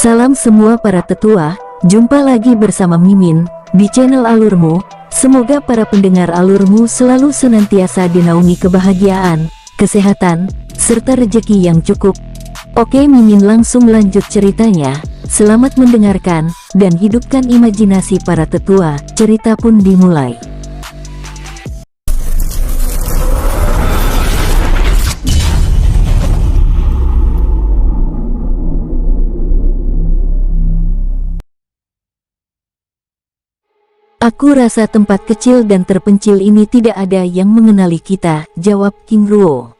Salam semua para tetua, jumpa lagi bersama Mimin di channel Alurmu. Semoga para pendengar Alurmu selalu senantiasa dinaungi kebahagiaan, kesehatan, serta rezeki yang cukup. Oke, Mimin langsung lanjut ceritanya. Selamat mendengarkan, dan hidupkan imajinasi para tetua. Cerita pun dimulai. Aku rasa tempat kecil dan terpencil ini tidak ada yang mengenali kita, jawab King Ruo.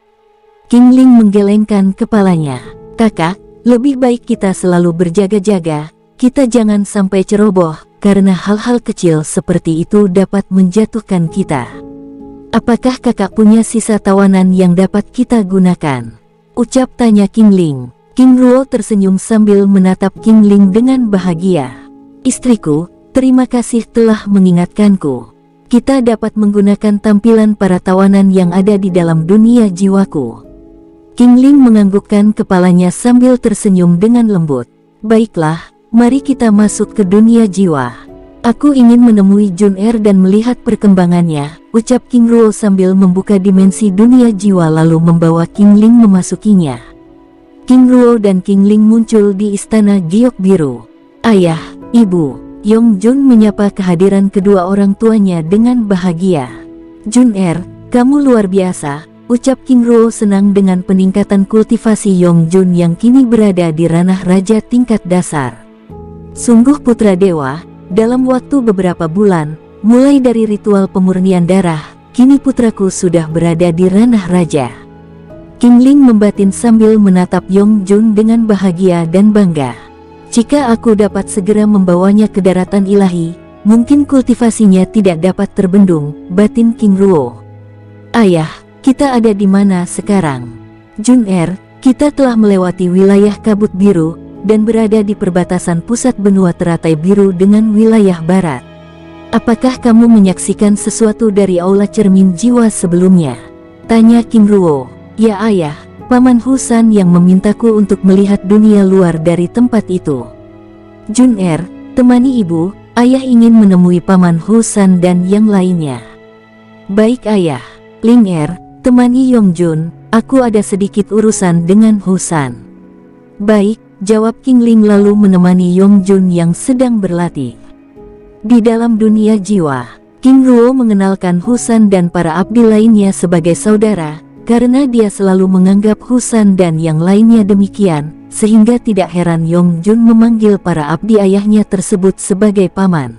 King Ling menggelengkan kepalanya. Kakak, lebih baik kita selalu berjaga-jaga, kita jangan sampai ceroboh, karena hal-hal kecil seperti itu dapat menjatuhkan kita. Apakah kakak punya sisa tawanan yang dapat kita gunakan? Ucap tanya King Ling. King Ruo tersenyum sambil menatap King Ling dengan bahagia. Istriku, terima kasih telah mengingatkanku. Kita dapat menggunakan tampilan para tawanan yang ada di dalam dunia jiwaku. King Ling menganggukkan kepalanya sambil tersenyum dengan lembut. Baiklah, mari kita masuk ke dunia jiwa. Aku ingin menemui Jun-Er dan melihat perkembangannya, ucap King Ruo sambil membuka dimensi dunia jiwa lalu membawa King Ling memasukinya. King Ruo dan King Ling muncul di istana giok biru. Ayah, ibu. Yong Jun menyapa kehadiran kedua orang tuanya dengan bahagia. Jun-Er, kamu luar biasa, ucap King Ruo senang dengan peningkatan kultivasi Yong Jun yang kini berada di ranah raja tingkat dasar. Sungguh putra dewa, dalam waktu beberapa bulan, mulai dari ritual pemurnian darah, kini putraku sudah berada di ranah raja. King Ling membatin sambil menatap Yong Jun dengan bahagia dan bangga. Jika aku dapat segera membawanya ke daratan ilahi, mungkin kultivasinya tidak dapat terbendung, batin King Ruo. Ayah, kita ada di mana sekarang? Jun-Er, kita telah melewati wilayah kabut biru, dan berada di perbatasan pusat benua teratai biru dengan wilayah barat. Apakah kamu menyaksikan sesuatu dari aula cermin jiwa sebelumnya? Tanya King Ruo. Ya ayah. Paman Husan yang memintaku untuk melihat dunia luar dari tempat itu. Jun-Er, temani ibu, ayah ingin menemui Paman Husan dan yang lainnya. Baik ayah. Ling-Er, temani Yong Jun, aku ada sedikit urusan dengan Husan. Baik, jawab King Ling lalu menemani Yong Jun yang sedang berlatih. Di dalam dunia jiwa, King Ruo mengenalkan Husan dan para abdi lainnya sebagai saudara, karena dia selalu menganggap Husan dan yang lainnya demikian, sehingga tidak heran Yong Jun memanggil para abdi ayahnya tersebut sebagai paman.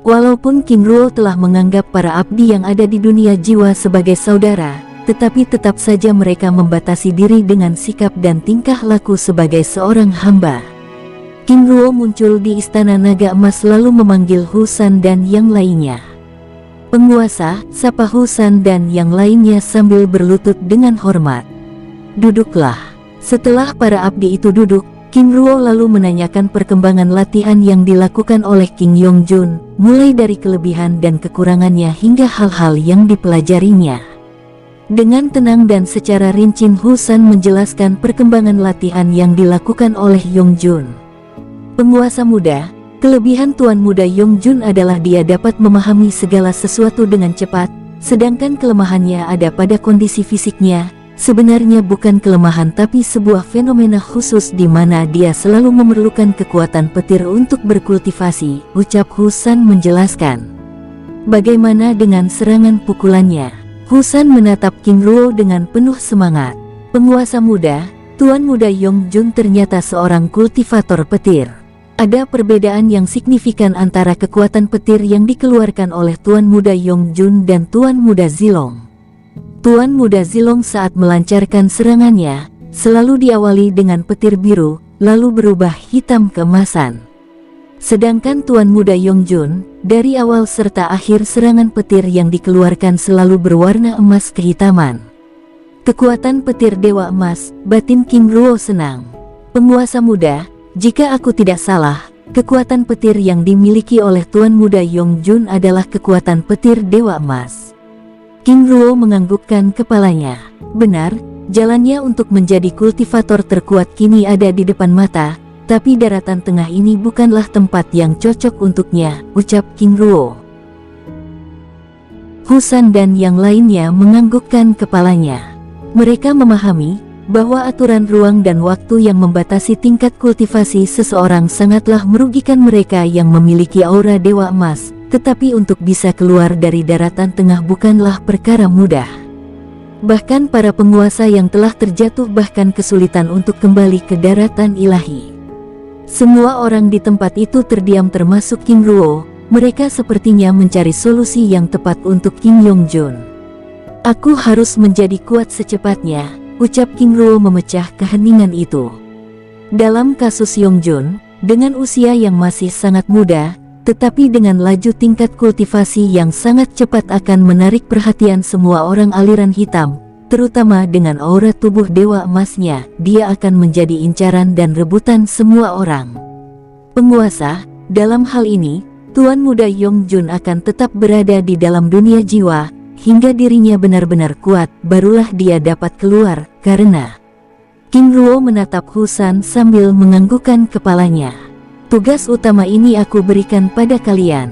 Walaupun King Ruo telah menganggap para abdi yang ada di dunia jiwa sebagai saudara, tetapi tetap saja mereka membatasi diri dengan sikap dan tingkah laku sebagai seorang hamba. King Ruo muncul di istana naga emas lalu memanggil Husan dan yang lainnya. Penguasa, sapa Husan dan yang lainnya sambil berlutut dengan hormat. Duduklah. Setelah para abdi itu duduk, King Ruo lalu menanyakan perkembangan latihan yang dilakukan oleh King Yong Jun, mulai dari kelebihan dan kekurangannya hingga hal-hal yang dipelajarinya. Dengan tenang dan secara rinci Husan menjelaskan perkembangan latihan yang dilakukan oleh Yong Jun. Penguasa muda, kelebihan Tuan Muda Yong Jun adalah dia dapat memahami segala sesuatu dengan cepat, sedangkan kelemahannya ada pada kondisi fisiknya. Sebenarnya bukan kelemahan tapi sebuah fenomena khusus di mana dia selalu memerlukan kekuatan petir untuk berkultivasi, ucap Husan menjelaskan. Bagaimana dengan serangan pukulannya? Husan menatap King Ruo dengan penuh semangat. Penguasa muda, Tuan Muda Yong Jun ternyata seorang kultivator petir. Ada perbedaan yang signifikan antara kekuatan petir yang dikeluarkan oleh Tuan Muda Yong Jun dan Tuan Muda Zilong. Tuan Muda Zilong saat melancarkan serangannya, selalu diawali dengan petir biru, lalu berubah hitam keemasan. Sedangkan Tuan Muda Yong Jun, dari awal serta akhir serangan petir yang dikeluarkan selalu berwarna emas kehitaman. Kekuatan petir Dewa Emas, batin King Ruo senang. Penguasa muda, jika aku tidak salah, kekuatan petir yang dimiliki oleh Tuan Muda Yong Jun adalah kekuatan petir Dewa Emas. King Ruo menganggukkan kepalanya. Benar, jalannya untuk menjadi kultivator terkuat kini ada di depan mata, tapi daratan tengah ini bukanlah tempat yang cocok untuknya, ucap King Ruo. Husan dan yang lainnya menganggukkan kepalanya. Mereka memahami bahwa aturan ruang dan waktu yang membatasi tingkat kultivasi seseorang sangatlah merugikan mereka yang memiliki aura Dewa Emas, tetapi untuk bisa keluar dari daratan tengah bukanlah perkara mudah. Bahkan para penguasa yang telah terjatuh bahkan kesulitan untuk kembali ke daratan ilahi. Semua orang di tempat itu terdiam termasuk King Ruo. Mereka sepertinya mencari solusi yang tepat untuk King Yongjun. Aku harus menjadi kuat secepatnya, ucap King Ruo memecah keheningan itu. Dalam kasus Yongjun, dengan usia yang masih sangat muda, tetapi dengan laju tingkat kultivasi yang sangat cepat akan menarik perhatian semua orang aliran hitam, terutama dengan aura tubuh Dewa Emasnya, dia akan menjadi incaran dan rebutan semua orang. Penguasa, dalam hal ini, Tuan Muda Yongjun akan tetap berada di dalam dunia jiwa, hingga dirinya benar-benar kuat, barulah dia dapat keluar, karena... King Ruo menatap Husan sambil menganggukkan kepalanya. Tugas utama ini aku berikan pada kalian.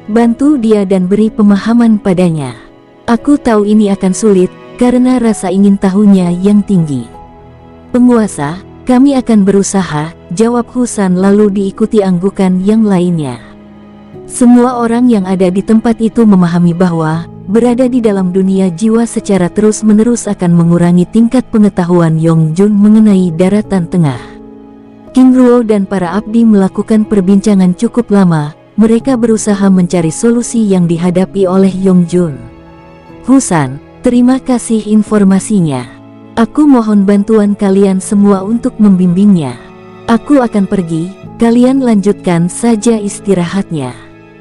Bantu dia dan beri pemahaman padanya. Aku tahu ini akan sulit, karena rasa ingin tahunya yang tinggi. Penguasa, kami akan berusaha, jawab Husan lalu diikuti anggukan yang lainnya. Semua orang yang ada di tempat itu memahami bahwa berada di dalam dunia jiwa secara terus-menerus akan mengurangi tingkat pengetahuan Yongjun mengenai daratan tengah. King Ruo dan para abdi melakukan perbincangan cukup lama. Mereka berusaha mencari solusi yang dihadapi oleh Yongjun. Husan, terima kasih informasinya. Aku mohon bantuan kalian semua untuk membimbingnya. Aku akan pergi, kalian lanjutkan saja istirahatnya.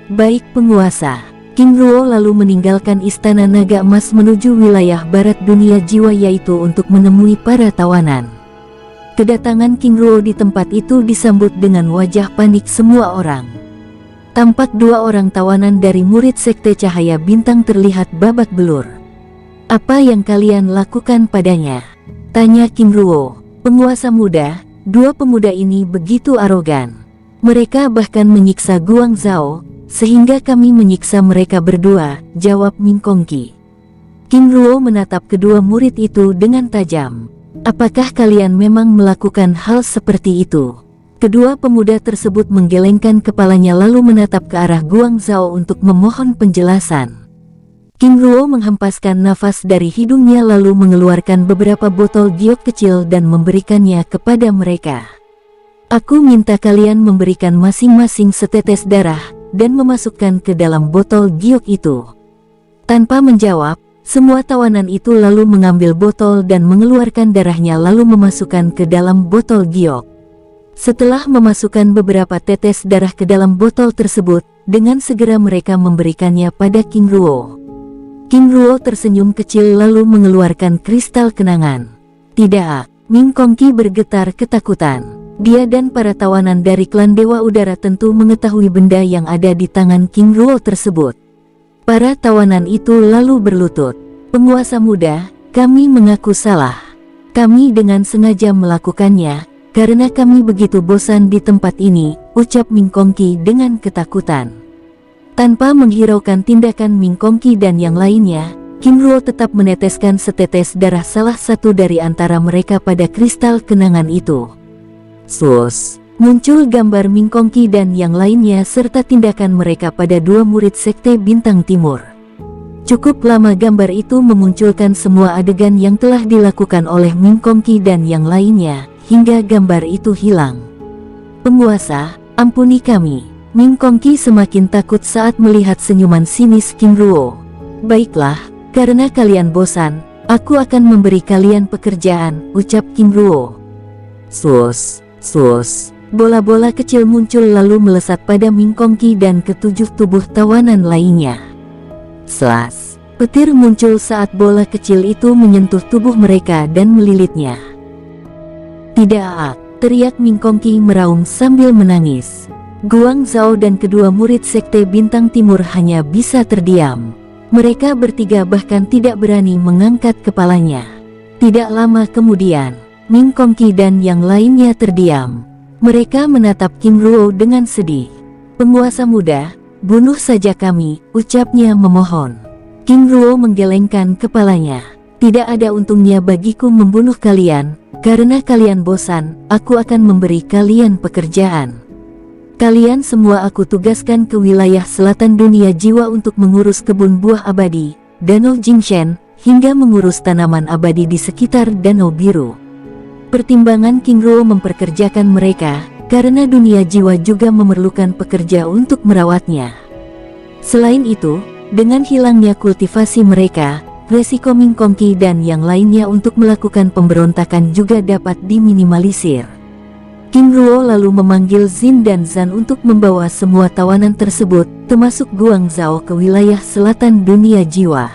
Baik penguasa. King Ruo lalu meninggalkan istana naga emas menuju wilayah barat dunia jiwa yaitu untuk menemui para tawanan. Kedatangan King Ruo di tempat itu disambut dengan wajah panik semua orang. Tampak dua orang tawanan dari murid sekte cahaya bintang terlihat babak belur. Apa yang kalian lakukan padanya? Tanya King Ruo. Penguasa muda, dua pemuda ini begitu arogan. Mereka bahkan menyiksa Guang Zhao, sehingga kami menyiksa mereka berdua, jawab Min Kongqi. King Ruo menatap kedua murid itu dengan tajam. Apakah kalian memang melakukan hal seperti itu? Kedua pemuda tersebut menggelengkan kepalanya lalu menatap ke arah Guang Zhao untuk memohon penjelasan. King Ruo menghempaskan nafas dari hidungnya lalu mengeluarkan beberapa botol giok kecil dan memberikannya kepada mereka. Aku minta kalian memberikan masing-masing setetes darah dan memasukkan ke dalam botol giok itu. Tanpa menjawab, semua tawanan itu lalu mengambil botol dan mengeluarkan darahnya lalu memasukkan ke dalam botol giok. Setelah memasukkan beberapa tetes darah ke dalam botol tersebut, dengan segera mereka memberikannya pada King Ruo. King Ruo tersenyum kecil lalu mengeluarkan kristal kenangan. Tidak, Min Kongqi bergetar ketakutan. Dia dan para tawanan dari klan Dewa Udara tentu mengetahui benda yang ada di tangan King Ruo tersebut. Para tawanan itu lalu berlutut. Penguasa muda, kami mengaku salah. Kami dengan sengaja melakukannya, karena kami begitu bosan di tempat ini, ucap Min Kongqi dengan ketakutan. Tanpa menghiraukan tindakan Min Kongqi dan yang lainnya, King Ruo tetap meneteskan setetes darah salah satu dari antara mereka pada kristal kenangan itu. Sus, muncul gambar Min Kongqi dan yang lainnya serta tindakan mereka pada dua murid sekte Bintang Timur. Cukup lama gambar itu memunculkan semua adegan yang telah dilakukan oleh Min Kongqi dan yang lainnya, hingga gambar itu hilang. Penguasa, ampuni kami. Min Kongqi semakin takut saat melihat senyuman sinis King Ruo. Baiklah, karena kalian bosan, aku akan memberi kalian pekerjaan, ucap King Ruo. Sus. Bola-bola kecil muncul lalu melesat pada Min Kongqi dan ketujuh tubuh tawanan lainnya. Selas, petir muncul saat bola kecil itu menyentuh tubuh mereka dan melilitnya. Tidak, teriak Min Kongqi meraung sambil menangis. Guang Zhao dan kedua murid sekte Bintang Timur hanya bisa terdiam. Mereka bertiga bahkan tidak berani mengangkat kepalanya. Tidak lama kemudian, Min Kongqi dan yang lainnya terdiam. Mereka menatap King Ruo dengan sedih. "Penguasa muda, bunuh saja kami," ucapnya memohon. King Ruo menggelengkan kepalanya. "Tidak ada untungnya bagiku membunuh kalian, karena kalian bosan, aku akan memberi kalian pekerjaan. Kalian semua aku tugaskan ke wilayah selatan dunia jiwa untuk mengurus kebun buah abadi, Danau Jingshen, hingga mengurus tanaman abadi di sekitar Danau Biru." Pertimbangan King Ruo memperkerjakan mereka, karena dunia jiwa juga memerlukan pekerja untuk merawatnya. Selain itu, dengan hilangnya kultivasi mereka, resiko Ming Kongqi dan yang lainnya untuk melakukan pemberontakan juga dapat diminimalisir. King Ruo lalu memanggil Zin dan Zan untuk membawa semua tawanan tersebut, termasuk Guang Zhao, ke wilayah selatan dunia jiwa.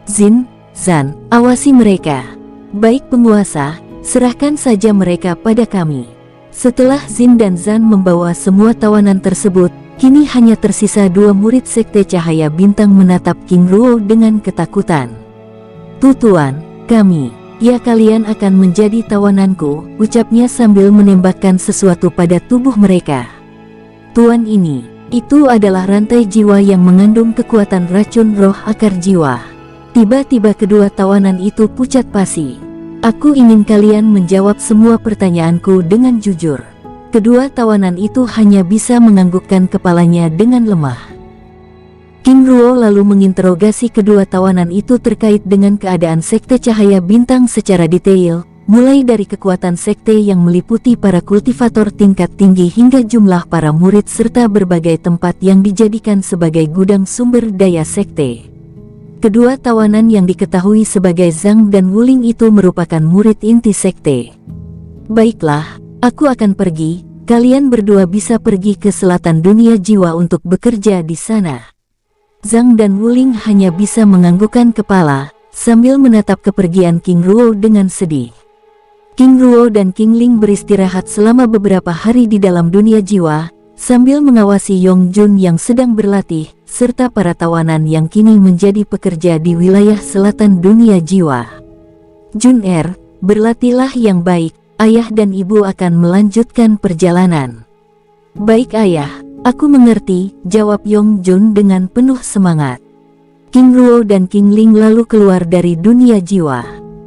"Zin, Zan, awasi mereka." "Baik penguasa, serahkan saja mereka pada kami." Setelah Zin dan Zan membawa semua tawanan tersebut, kini hanya tersisa 2 murid Sekte Cahaya Bintang menatap King Ruo dengan ketakutan. "Tuan, kami, ya kalian akan menjadi tawananku," ucapnya sambil menembakkan sesuatu pada tubuh mereka. "Tuan, itu adalah rantai jiwa yang mengandung kekuatan racun roh akar jiwa." Tiba-tiba kedua tawanan itu pucat pasi. "Aku ingin kalian menjawab semua pertanyaanku dengan jujur." Kedua tawanan itu hanya bisa menganggukkan kepalanya dengan lemah. King Ruo lalu menginterogasi kedua tawanan itu terkait dengan keadaan Sekte Cahaya Bintang secara detail, mulai dari kekuatan sekte yang meliputi para kultivator tingkat tinggi hingga jumlah para murid serta berbagai tempat yang dijadikan sebagai gudang sumber daya sekte. Kedua tawanan yang diketahui sebagai Zhang dan Wuling itu merupakan murid inti sekte. "Baiklah, aku akan pergi, kalian berdua bisa pergi ke selatan dunia jiwa untuk bekerja di sana." Zhang dan Wuling hanya bisa menganggukkan kepala, sambil menatap kepergian King Ruo dengan sedih. King Ruo dan King Ling beristirahat selama beberapa hari di dalam dunia jiwa, sambil mengawasi Yong Jun yang sedang berlatih, serta para tawanan yang kini menjadi pekerja di wilayah selatan dunia jiwa. "Jun, berlatihlah yang baik, ayah dan ibu akan melanjutkan perjalanan." "Baik ayah, aku mengerti," jawab Yong Jun dengan penuh semangat. King Ruo dan King Ling lalu keluar dari dunia jiwa.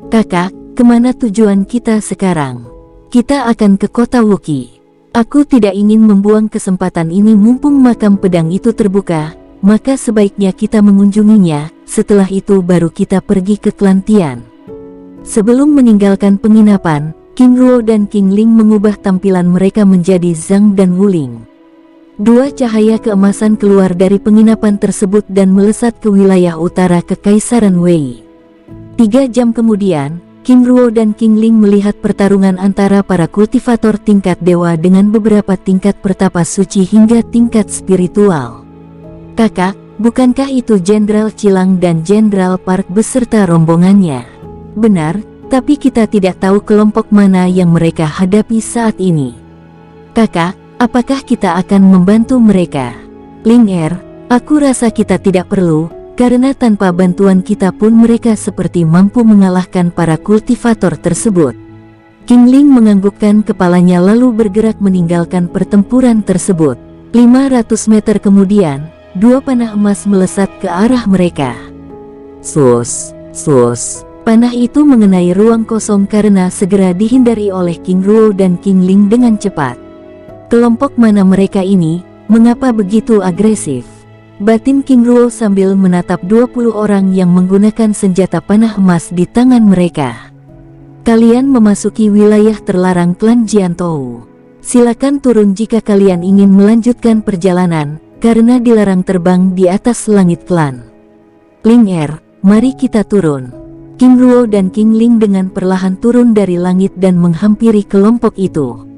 "Kakak, kemana tujuan kita sekarang?" "Kita akan ke kota Wuki. Aku tidak ingin membuang kesempatan ini mumpung makam pedang itu terbuka, maka sebaiknya kita mengunjunginya, setelah itu baru kita pergi ke klan Tian." Sebelum meninggalkan penginapan, King Ruo dan King Ling mengubah tampilan mereka menjadi Zhang dan Wuling. 2 cahaya keemasan keluar dari penginapan tersebut dan melesat ke wilayah utara Kekaisaran Wei. 3 jam kemudian, King Ruo dan King Ling melihat pertarungan antara para kultivator tingkat dewa dengan beberapa tingkat pertapa suci hingga tingkat spiritual. "Kakak, bukankah itu Jenderal Chilang dan Jenderal Park beserta rombongannya?" "Benar, tapi kita tidak tahu kelompok mana yang mereka hadapi saat ini." "Kakak, apakah kita akan membantu mereka?" "Ling, aku rasa kita tidak perlu, karena tanpa bantuan kita pun mereka seperti mampu mengalahkan para kultivator tersebut." King Ling menganggukkan kepalanya lalu bergerak meninggalkan pertempuran tersebut. 500 meter kemudian, 2 panah emas melesat ke arah mereka. Sus. Panah itu mengenai ruang kosong karena segera dihindari oleh King Ruo dan King Ling dengan cepat. Kelompok mana mereka ini? Mengapa begitu agresif? Batin King Ruo sambil menatap 20 orang yang menggunakan senjata panah emas di tangan mereka. "Kalian memasuki wilayah terlarang klan Jiantou. Silakan turun jika kalian ingin melanjutkan perjalanan, karena dilarang terbang di atas langit klan." "Ling, mari kita turun." King Ruo dan King Ling dengan perlahan turun dari langit dan menghampiri kelompok itu.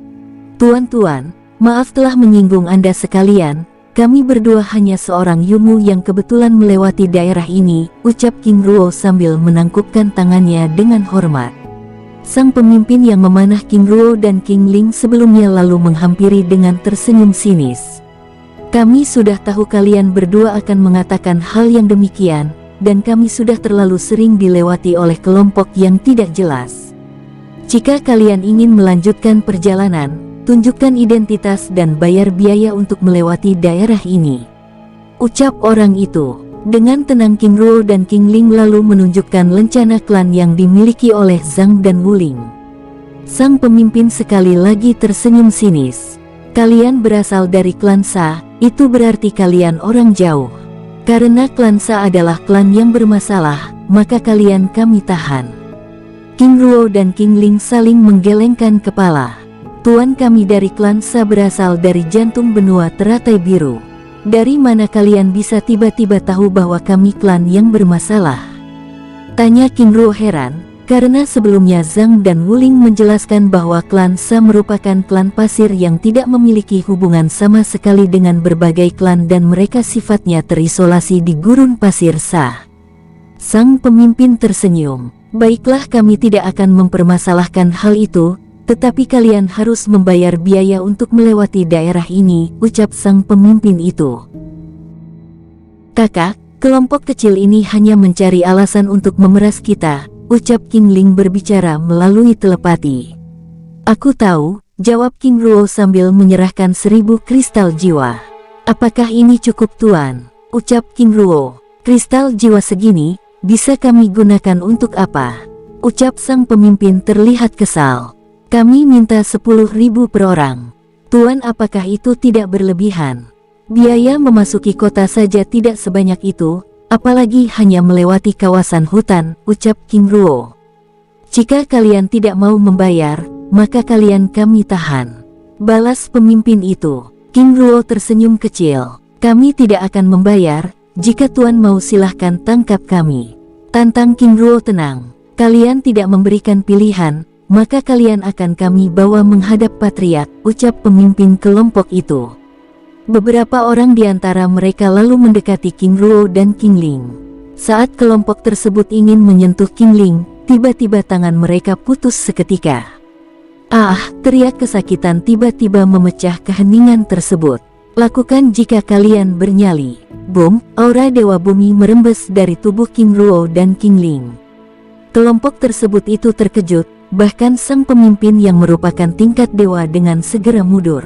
"Tuan, maaf telah menyinggung Anda sekalian. Kami berdua hanya seorang Yumu yang kebetulan melewati daerah ini," ucap King Ruo sambil menangkupkan tangannya dengan hormat. Sang pemimpin yang memanah King Ruo dan King Ling sebelumnya lalu menghampiri dengan tersenyum sinis. "Kami sudah tahu kalian berdua akan mengatakan hal yang demikian, dan kami sudah terlalu sering dilewati oleh kelompok yang tidak jelas. Jika kalian ingin melanjutkan perjalanan, tunjukkan identitas dan bayar biaya untuk melewati daerah ini. Ucap orang itu. Dengan tenang King Ruo dan King Ling lalu menunjukkan lencana klan yang dimiliki oleh Zhang dan Wuling. Sang pemimpin sekali lagi tersenyum sinis. Kalian berasal dari klan Sa, itu berarti kalian orang jauh. Karena klan Sa adalah klan yang bermasalah, maka kalian kami tahan. King Ruo dan King Ling saling menggelengkan kepala. Tuan kami dari klan Sa berasal dari jantung benua teratai biru. Dari mana kalian bisa tiba-tiba tahu bahwa kami klan yang bermasalah? Tanya King Ruo heran, karena sebelumnya Zhang dan Wuling menjelaskan bahwa klan Sa merupakan klan pasir yang tidak memiliki hubungan sama sekali dengan berbagai klan dan mereka sifatnya terisolasi di gurun pasir Sa. Sang pemimpin tersenyum. Baiklah, kami tidak akan mempermasalahkan hal itu, tetapi kalian harus membayar biaya untuk melewati daerah ini, ucap sang pemimpin itu. Kakak, kelompok kecil ini hanya mencari alasan untuk memeras kita, ucap King Ling berbicara melalui telepati. Aku tahu, jawab King Ruo sambil menyerahkan 1000 kristal jiwa. Apakah ini cukup tuan? Ucap King Ruo. Kristal jiwa segini, bisa kami gunakan untuk apa? Ucap sang pemimpin terlihat kesal. Kami minta 10.000 per orang. Tuan, apakah itu tidak berlebihan? Biaya memasuki kota saja tidak sebanyak itu, apalagi hanya melewati kawasan hutan, ucap King Ruo. Jika kalian tidak mau membayar, maka kalian kami tahan. Balas pemimpin itu. King Ruo tersenyum kecil. Kami tidak akan membayar, jika tuan mau silahkan tangkap kami. Tantang King Ruo tenang. Kalian tidak memberikan pilihan, maka kalian akan kami bawa menghadap patriark, ucap pemimpin kelompok itu. Beberapa orang di antara mereka lalu mendekati King Ruo dan King Ling. Saat kelompok tersebut ingin menyentuh King Ling, tiba-tiba tangan mereka putus seketika. Ah, teriak kesakitan tiba-tiba memecah keheningan tersebut. Lakukan jika kalian bernyali. Boom, aura Dewa Bumi merembes dari tubuh King Ruo dan King Ling. Kelompok tersebut itu terkejut. Bahkan sang pemimpin yang merupakan tingkat dewa dengan segera mundur.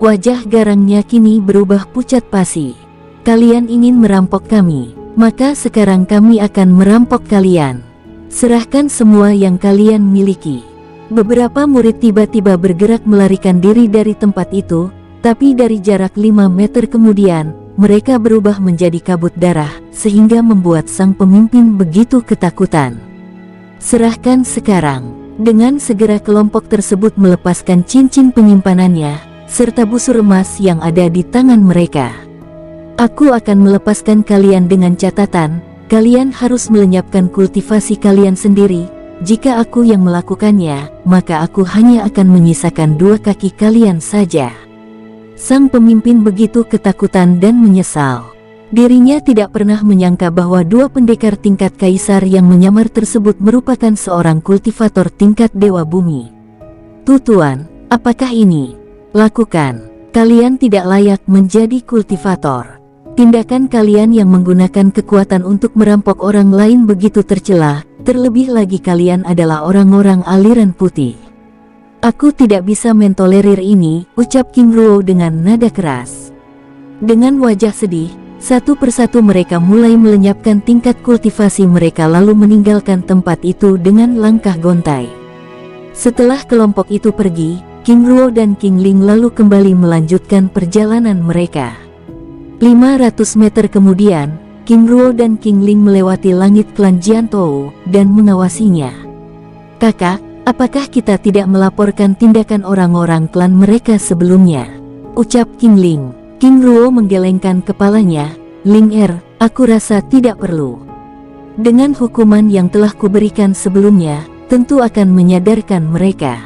Wajah garangnya kini berubah pucat pasi. Kalian ingin merampok kami, maka sekarang kami akan merampok kalian. Serahkan semua yang kalian miliki. Beberapa murid tiba-tiba bergerak melarikan diri dari tempat itu, tapi dari jarak 5 meter kemudian, mereka berubah menjadi kabut darah, sehingga membuat sang pemimpin begitu ketakutan. Serahkan sekarang. Dengan segera kelompok tersebut melepaskan cincin penyimpanannya, serta busur emas yang ada di tangan mereka. Aku akan melepaskan kalian dengan catatan, kalian harus melenyapkan kultivasi kalian sendiri. Jika aku yang melakukannya, maka aku hanya akan menyisakan 2 kaki kalian saja. Sang pemimpin begitu ketakutan dan menyesal. Dirinya tidak pernah menyangka bahwa 2 pendekar tingkat kaisar yang menyamar tersebut merupakan seorang kultivator tingkat dewa bumi. Tuan, apakah ini? Lakukan. Kalian tidak layak menjadi kultivator. Tindakan kalian yang menggunakan kekuatan untuk merampok orang lain begitu tercela, terlebih lagi kalian adalah orang-orang aliran putih. Aku tidak bisa mentolerir ini, ucap King Ruo dengan nada keras. Dengan wajah sedih, satu persatu mereka mulai melenyapkan tingkat kultivasi mereka lalu meninggalkan tempat itu dengan langkah gontai. Setelah kelompok itu pergi, King Ruo dan King Ling lalu kembali melanjutkan perjalanan mereka. 500 meter kemudian, King Ruo dan King Ling melewati langit klan Jiantou dan mengawasinya. Kakak, apakah kita tidak melaporkan tindakan orang-orang klan mereka sebelumnya? Ucap King Ling. King Ruo menggelengkan kepalanya. Ling aku rasa tidak perlu. Dengan hukuman yang telah kuberikan sebelumnya, tentu akan menyadarkan mereka.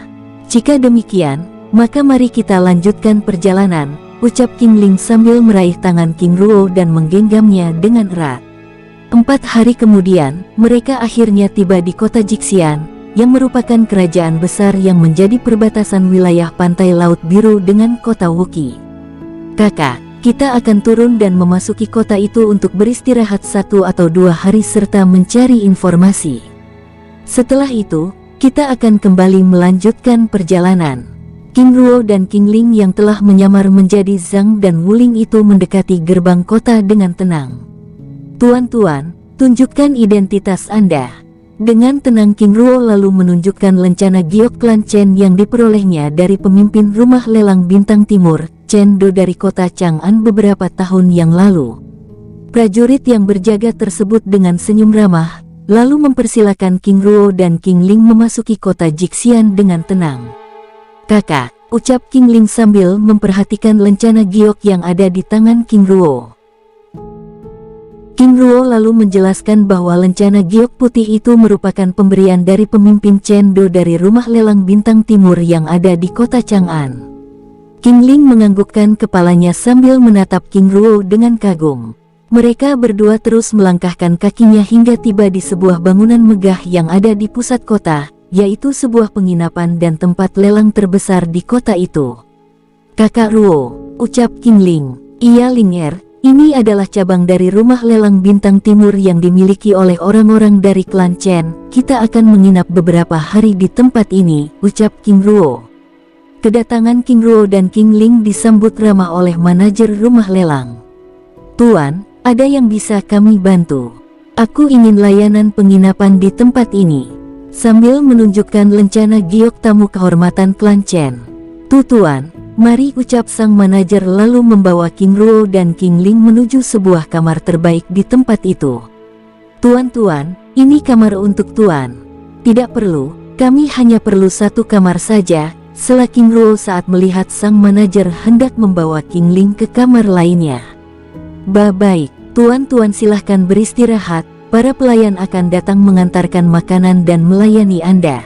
Jika demikian, maka mari kita lanjutkan perjalanan, ucap King Ling sambil meraih tangan King Ruo dan menggenggamnya dengan erat. 4 hari kemudian, mereka akhirnya tiba di kota Jixian, yang merupakan kerajaan besar yang menjadi perbatasan wilayah pantai Laut Biru dengan kota Wuki. Kakak, kita akan turun dan memasuki kota itu untuk beristirahat 1 atau 2 hari serta mencari informasi. Setelah itu, kita akan kembali melanjutkan perjalanan. King Ruo dan King Ling yang telah menyamar menjadi Zhang dan Wuling itu mendekati gerbang kota dengan tenang. "Tuan-tuan, tunjukkan identitas Anda." Dengan tenang King Ruo lalu menunjukkan lencana giok klan Chen yang diperolehnya dari pemimpin rumah lelang bintang timur, Chen Do dari kota Chang'an beberapa tahun yang lalu. Prajurit yang berjaga tersebut dengan senyum ramah, lalu mempersilakan King Ruo dan King Ling memasuki kota Jixian dengan tenang. "Kakak," ucap King Ling sambil memperhatikan lencana giok yang ada di tangan King Ruo. King Ruo lalu menjelaskan bahwa lencana giok putih itu merupakan pemberian dari pemimpin Chen Do dari rumah lelang bintang timur yang ada di kota Chang'an. King Ling menganggukkan kepalanya sambil menatap King Ruo dengan kagum. Mereka berdua terus melangkahkan kakinya hingga tiba di sebuah bangunan megah yang ada di pusat kota, yaitu sebuah penginapan dan tempat lelang terbesar di kota itu. "Kakak Ruo," ucap King Ling. "Iya Linger, ini adalah cabang dari rumah lelang bintang timur yang dimiliki oleh orang-orang dari klan Chen. Kita akan menginap beberapa hari di tempat ini," ucap King Ruo. Kedatangan King Ruo dan King Ling disambut ramah oleh manajer rumah lelang. "Tuan, ada yang bisa kami bantu? Aku ingin layanan penginapan di tempat ini," sambil menunjukkan lencana giok tamu kehormatan klan Chen. Tuan, mari," ucap sang manajer lalu membawa King Ruo dan King Ling menuju sebuah kamar terbaik di tempat itu. "Tuan, ini kamar untuk tuan." "Tidak perlu, kami hanya perlu satu kamar saja," sela King Ruo saat melihat sang manajer hendak membawa King Ling ke kamar lainnya. Baik, tuan silahkan beristirahat, para pelayan akan datang mengantarkan makanan dan melayani Anda."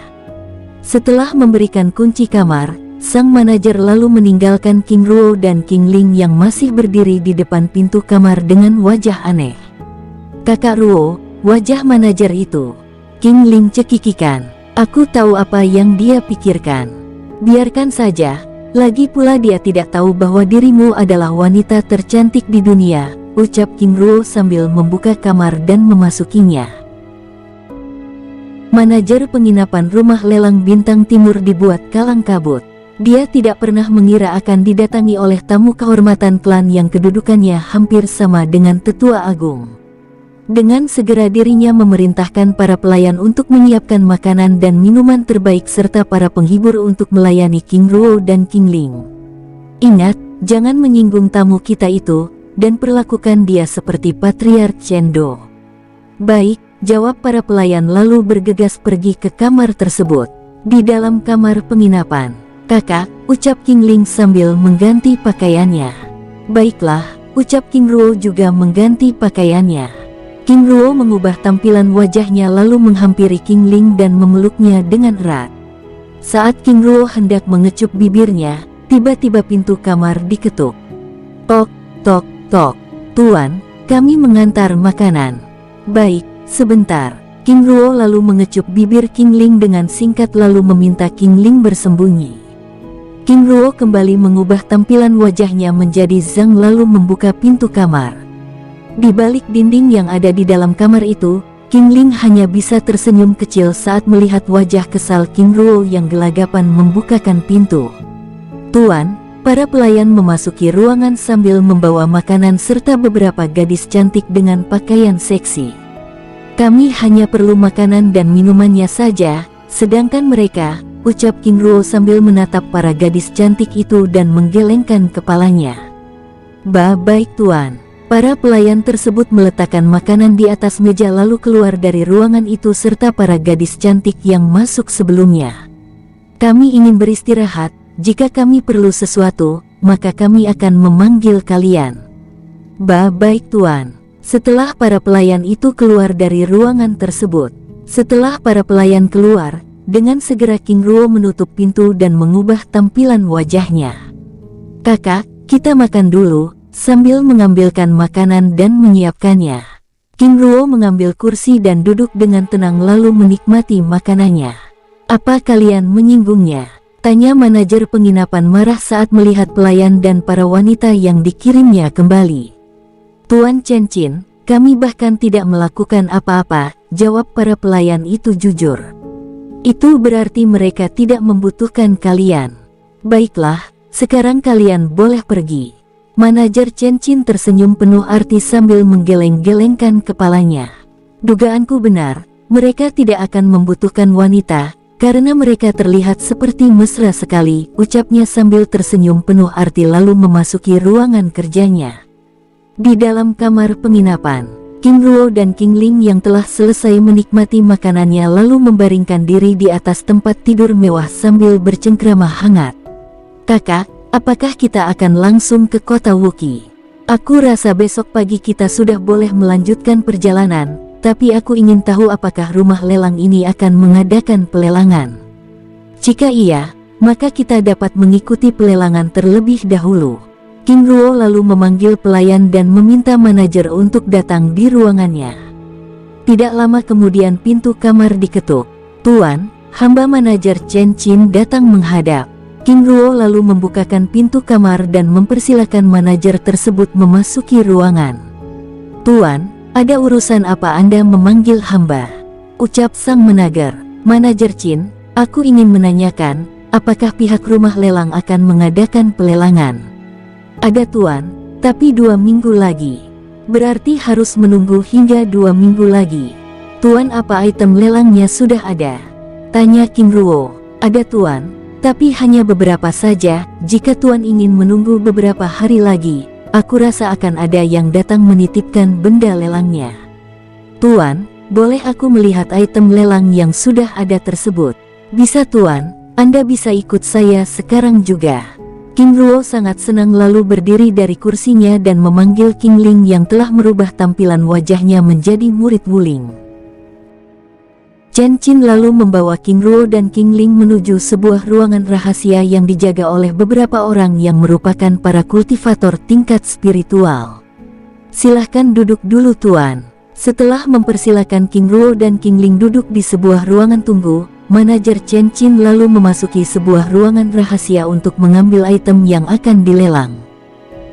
Setelah memberikan kunci kamar, sang manajer lalu meninggalkan King Ruo dan King Ling yang masih berdiri di depan pintu kamar dengan wajah aneh. "Kakak Ruo," wajah manajer itu. King Ling cekikikan. "Aku tahu apa yang dia pikirkan. Biarkan saja, lagi pula dia tidak tahu bahwa dirimu adalah wanita tercantik di dunia," ucap King Ruo sambil membuka kamar dan memasukinya. Manajer penginapan rumah lelang bintang timur dibuat kalang kabut. Dia tidak pernah mengira akan didatangi oleh tamu kehormatan klan yang kedudukannya hampir sama dengan tetua agung. Dengan segera dirinya memerintahkan para pelayan untuk menyiapkan makanan dan minuman terbaik serta para penghibur untuk melayani King Ruo dan King Ling. "Ingat, jangan menyinggung tamu kita itu, dan perlakukan dia seperti Patriark Chen Do." "Baik," jawab para pelayan lalu bergegas pergi ke kamar tersebut. Di dalam kamar penginapan, "Kakak," ucap King Ling sambil mengganti pakaiannya. "Baiklah," ucap King Ruo juga mengganti pakaiannya. King Ruo mengubah tampilan wajahnya lalu menghampiri King Ling dan memeluknya dengan erat. Saat King Ruo hendak mengecup bibirnya, tiba-tiba pintu kamar diketuk. "Tok, tok, tok. Tuan, kami mengantar makanan." "Baik, sebentar." King Ruo lalu mengecup bibir King Ling dengan singkat lalu meminta King Ling bersembunyi. King Ruo kembali mengubah tampilan wajahnya menjadi Zhang lalu membuka pintu kamar. Di balik dinding yang ada di dalam kamar itu, King Ling hanya bisa tersenyum kecil saat melihat wajah kesal King Ruo yang gelagapan membukakan pintu. "Tuan," para pelayan memasuki ruangan sambil membawa makanan serta beberapa gadis cantik dengan pakaian seksi. "Kami hanya perlu makanan dan minumannya saja, sedangkan mereka," ucap King Ruo sambil menatap para gadis cantik itu dan menggelengkan kepalanya. Baik tuan." Para pelayan tersebut meletakkan makanan di atas meja lalu keluar dari ruangan itu serta para gadis cantik yang masuk sebelumnya. "Kami ingin beristirahat, jika kami perlu sesuatu, maka kami akan memanggil kalian." Baik tuan." Setelah para pelayan itu keluar dari ruangan tersebut. Setelah para pelayan keluar, dengan segera King Ruo menutup pintu dan mengubah tampilan wajahnya. "Kakak, kita makan dulu," sambil mengambilkan makanan dan menyiapkannya. King Ruo mengambil kursi dan duduk dengan tenang lalu menikmati makanannya. "Apa kalian menyinggungnya?" tanya manajer penginapan marah saat melihat pelayan dan para wanita yang dikirimnya kembali. "Tuan Chen Qin, kami bahkan tidak melakukan apa-apa," jawab para pelayan itu jujur. "Itu berarti mereka tidak membutuhkan kalian." Baiklah, sekarang kalian boleh pergi. Manajer Chen Qin tersenyum penuh arti sambil menggeleng-gelengkan kepalanya. Dugaanku benar, mereka tidak akan membutuhkan wanita, karena mereka terlihat seperti mesra sekali, ucapnya sambil tersenyum penuh arti lalu memasuki ruangan kerjanya. Di dalam kamar penginapan, King Ruo dan King Ling yang telah selesai menikmati makanannya lalu membaringkan diri di atas tempat tidur mewah sambil bercengkrama hangat. Kakak, apakah kita akan langsung ke kota Wuki? Aku rasa besok pagi kita sudah boleh melanjutkan perjalanan, tapi aku ingin tahu apakah rumah lelang ini akan mengadakan pelelangan. Jika iya, maka kita dapat mengikuti pelelangan terlebih dahulu. King Ruo lalu memanggil pelayan dan meminta manajer untuk datang di ruangannya. Tidak lama kemudian pintu kamar diketuk. Tuan, hamba manajer Chen Qin datang menghadap. King Ruo lalu membukakan pintu kamar dan mempersilakan manajer tersebut memasuki ruangan. Tuan, ada urusan apa Anda memanggil hamba? Ucap sang manajer. Manajer Qin, aku ingin menanyakan, apakah pihak rumah lelang akan mengadakan pelelangan? Ada tuan, tapi 2 minggu lagi. Berarti harus menunggu hingga 2 minggu lagi. Tuan, apa item lelangnya sudah ada? Tanya King Ruo. Ada tuan, tapi hanya beberapa saja. Jika tuan ingin menunggu beberapa hari lagi, aku rasa akan ada yang datang menitipkan benda lelangnya. Tuan, boleh aku melihat item lelang yang sudah ada tersebut? Bisa tuan, Anda bisa ikut saya sekarang juga. King Ruo sangat senang lalu berdiri dari kursinya dan memanggil King Ling yang telah merubah tampilan wajahnya menjadi murid Wuling. Chen Qin lalu membawa King Ruo dan King Ling menuju sebuah ruangan rahasia yang dijaga oleh beberapa orang yang merupakan para kultivator tingkat spiritual. Silahkan duduk dulu tuan. Setelah mempersilakan King Ruo dan King Ling duduk di sebuah ruangan tunggu, manajer Chen Qin lalu memasuki sebuah ruangan rahasia untuk mengambil item yang akan dilelang.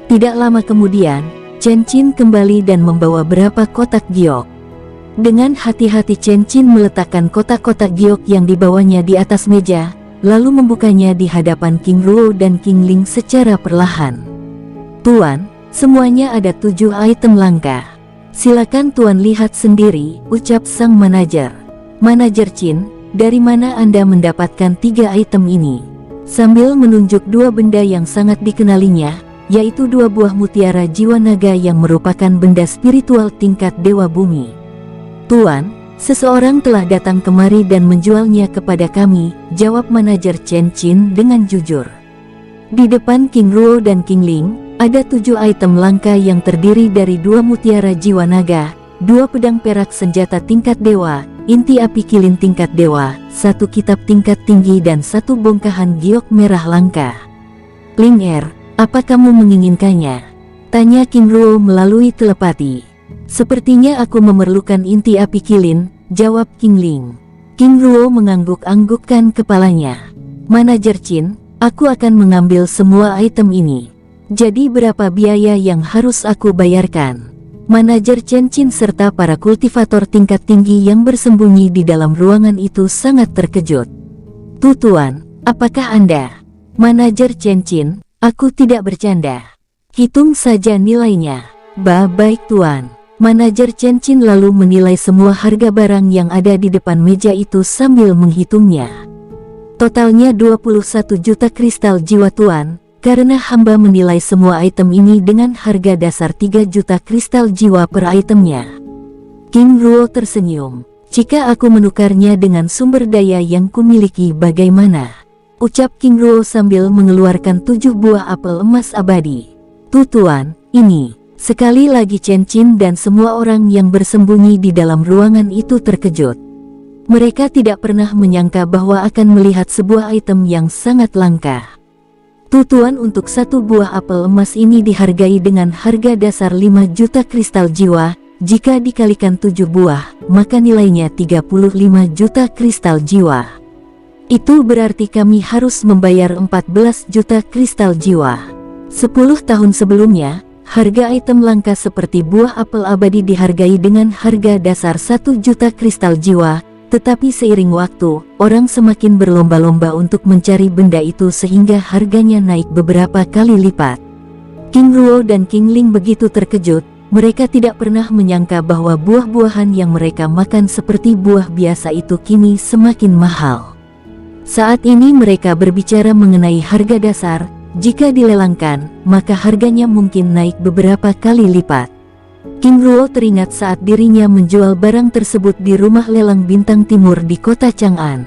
Tidak lama kemudian, Chen Qin kembali dan membawa beberapa kotak giok. Dengan hati-hati Chen Qin meletakkan kotak-kotak giok yang dibawanya di atas meja, lalu membukanya di hadapan King Ruo dan King Ling secara perlahan. Tuan, semuanya ada 7 item langka. Silakan tuan lihat sendiri, ucap sang manajer. Manajer Qin, dari mana Anda mendapatkan 3 item ini? Sambil menunjuk 2 benda yang sangat dikenalinya, yaitu 2 buah mutiara jiwa naga yang merupakan benda spiritual tingkat dewa bumi. Tuan, seseorang telah datang kemari dan menjualnya kepada kami, jawab manajer Chen Qin dengan jujur. Di depan King Ruo dan King Ling, ada 7 item langka yang terdiri dari 2 mutiara jiwa naga, 2 pedang perak senjata tingkat dewa, inti api kilin tingkat dewa, 1 kitab tingkat tinggi dan 1 bongkahan giok merah langka. Ling apa kamu menginginkannya? Tanya King Ruo melalui telepati. Sepertinya aku memerlukan inti api kilin, jawab King Ling. King Ruo mengangguk-anggukkan kepalanya. Manajer Qin, aku akan mengambil semua item ini. Jadi berapa biaya yang harus aku bayarkan? Manajer Chen Qin serta para kultivator tingkat tinggi yang bersembunyi di dalam ruangan itu sangat terkejut. Tuan, apakah Anda? Manajer Chen Qin, aku tidak bercanda. Hitung saja nilainya. Baik tuan. Manajer Chen Qin lalu menilai semua harga barang yang ada di depan meja itu sambil menghitungnya. Totalnya 21 juta kristal jiwa tuan, karena hamba menilai semua item ini dengan harga dasar 3 juta kristal jiwa per itemnya. King Ruo tersenyum. Jika aku menukarnya dengan sumber daya yang kumiliki bagaimana? Ucap King Ruo sambil mengeluarkan 7 buah apel emas abadi. Tuan, ini. Sekali lagi Chen Qin dan semua orang yang bersembunyi di dalam ruangan itu terkejut. Mereka tidak pernah menyangka bahwa akan melihat sebuah item yang sangat langka. Tuan, untuk 1 buah apel emas ini dihargai dengan harga dasar 5 juta kristal jiwa. Jika dikalikan 7 buah, maka nilainya 35 juta kristal jiwa. Itu berarti kami harus membayar 14 juta kristal jiwa. 10 tahun sebelumnya, harga item langka seperti buah apel abadi dihargai dengan harga dasar 1 juta kristal jiwa. Tetapi seiring waktu, orang semakin berlomba-lomba untuk mencari benda itu sehingga harganya naik beberapa kali lipat. King Ruo dan King Ling begitu terkejut, mereka tidak pernah menyangka bahwa buah-buahan yang mereka makan seperti buah biasa itu kini semakin mahal. Saat ini mereka berbicara mengenai harga dasar, jika dilelangkan, maka harganya mungkin naik beberapa kali lipat. King Ruo teringat saat dirinya menjual barang tersebut di rumah lelang bintang timur di kota Chang'an.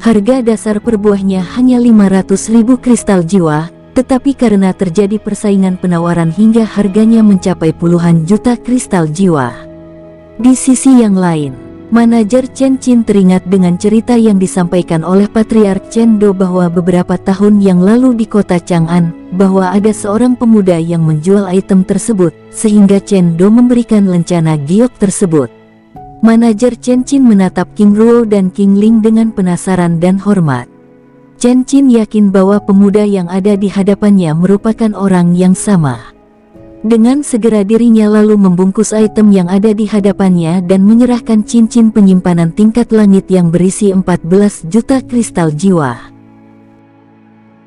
Harga dasar per buahnya hanya 500.000 kristal jiwa, tetapi karena terjadi persaingan penawaran hingga harganya mencapai puluhan juta kristal jiwa. Di sisi yang lain, manajer Chen Qin teringat dengan cerita yang disampaikan oleh Patriark Chen Do bahwa beberapa tahun yang lalu di kota Chang'an, bahwa ada seorang pemuda yang menjual item tersebut, sehingga Chen Do memberikan lencana giok tersebut. Manajer Chen Qin menatap King Ruo dan King Ling dengan penasaran dan hormat. Chen Qin yakin bahwa pemuda yang ada di hadapannya merupakan orang yang sama. Dengan segera dirinya lalu membungkus item yang ada di hadapannya dan menyerahkan cincin penyimpanan tingkat langit yang berisi 14 juta kristal jiwa.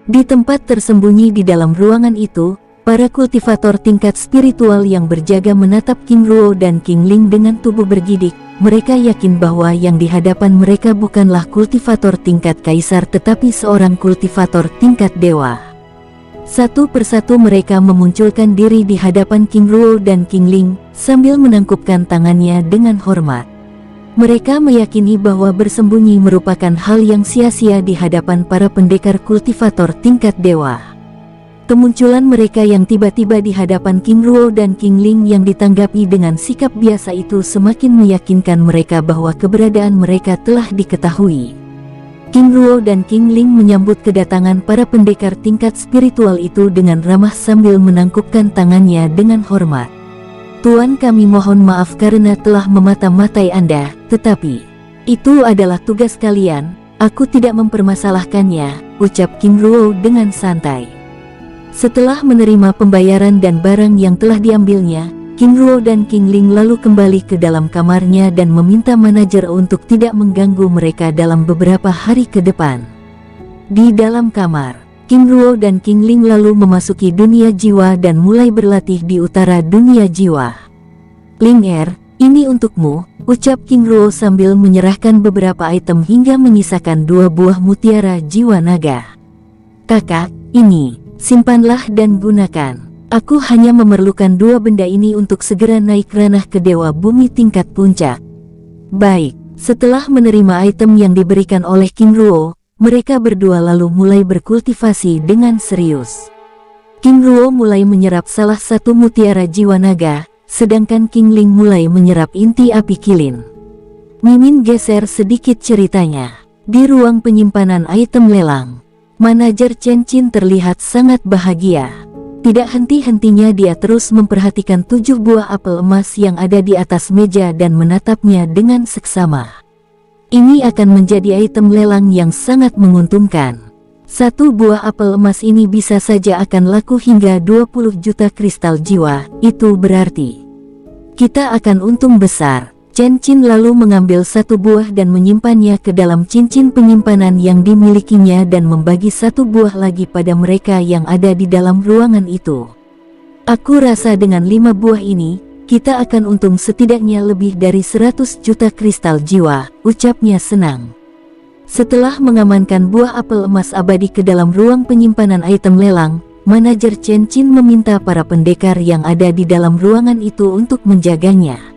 Di tempat tersembunyi di dalam ruangan itu, para kultivator tingkat spiritual yang berjaga menatap King Ruo dan King Ling dengan tubuh bergidik. Mereka yakin bahwa yang di hadapan mereka bukanlah kultivator tingkat kaisar tetapi seorang kultivator tingkat dewa. Satu persatu mereka memunculkan diri di hadapan King Ruo dan King Ling, sambil menangkupkan tangannya dengan hormat. Mereka meyakini bahwa bersembunyi merupakan hal yang sia-sia di hadapan para pendekar kultivator tingkat dewa. Kemunculan mereka yang tiba-tiba di hadapan King Ruo dan King Ling yang ditanggapi dengan sikap biasa itu semakin meyakinkan mereka bahwa keberadaan mereka telah diketahui. King Ruo dan King Ling menyambut kedatangan para pendekar tingkat spiritual itu dengan ramah sambil menangkupkan tangannya dengan hormat. Tuan, kami mohon maaf karena telah memata-matai Anda, tetapi itu adalah tugas kalian, aku tidak mempermasalahkannya, ucap King Ruo dengan santai. Setelah menerima pembayaran dan barang yang telah diambilnya, King Ruo dan King Ling lalu kembali ke dalam kamarnya dan meminta manajer untuk tidak mengganggu mereka dalam beberapa hari ke depan. Di dalam kamar, King Ruo dan King Ling lalu memasuki dunia jiwa dan mulai berlatih di utara dunia jiwa. Ling Er, ini untukmu, ucap King Ruo sambil menyerahkan beberapa item hingga menyisakan 2 buah mutiara jiwa naga. Kakak, ini, simpanlah dan gunakan. Aku hanya memerlukan 2 benda ini untuk segera naik ranah ke Dewa Bumi tingkat puncak. Baik, setelah menerima item yang diberikan oleh King Ruo, mereka berdua lalu mulai berkultivasi dengan serius. King Ruo mulai menyerap salah satu mutiara jiwa naga, sedangkan King Ling mulai menyerap inti api kilin. Mimin geser sedikit ceritanya. Di ruang penyimpanan item lelang, manajer Chen Qin terlihat sangat bahagia. Tidak henti-hentinya dia terus memperhatikan 7 buah apel emas yang ada di atas meja dan menatapnya dengan seksama. Ini akan menjadi item lelang yang sangat menguntungkan. 1 buah apel emas ini bisa saja akan laku hingga 20 juta kristal jiwa, itu berarti kita akan untung besar. Chen Qin lalu mengambil 1 buah dan menyimpannya ke dalam cincin penyimpanan yang dimilikinya dan membagi 1 buah lagi pada mereka yang ada di dalam ruangan itu. Aku rasa dengan 5 buah ini, kita akan untung setidaknya lebih dari 100 juta kristal jiwa, ucapnya senang. Setelah mengamankan buah apel emas abadi ke dalam ruang penyimpanan item lelang, manajer Chen Qin meminta para pendekar yang ada di dalam ruangan itu untuk menjaganya.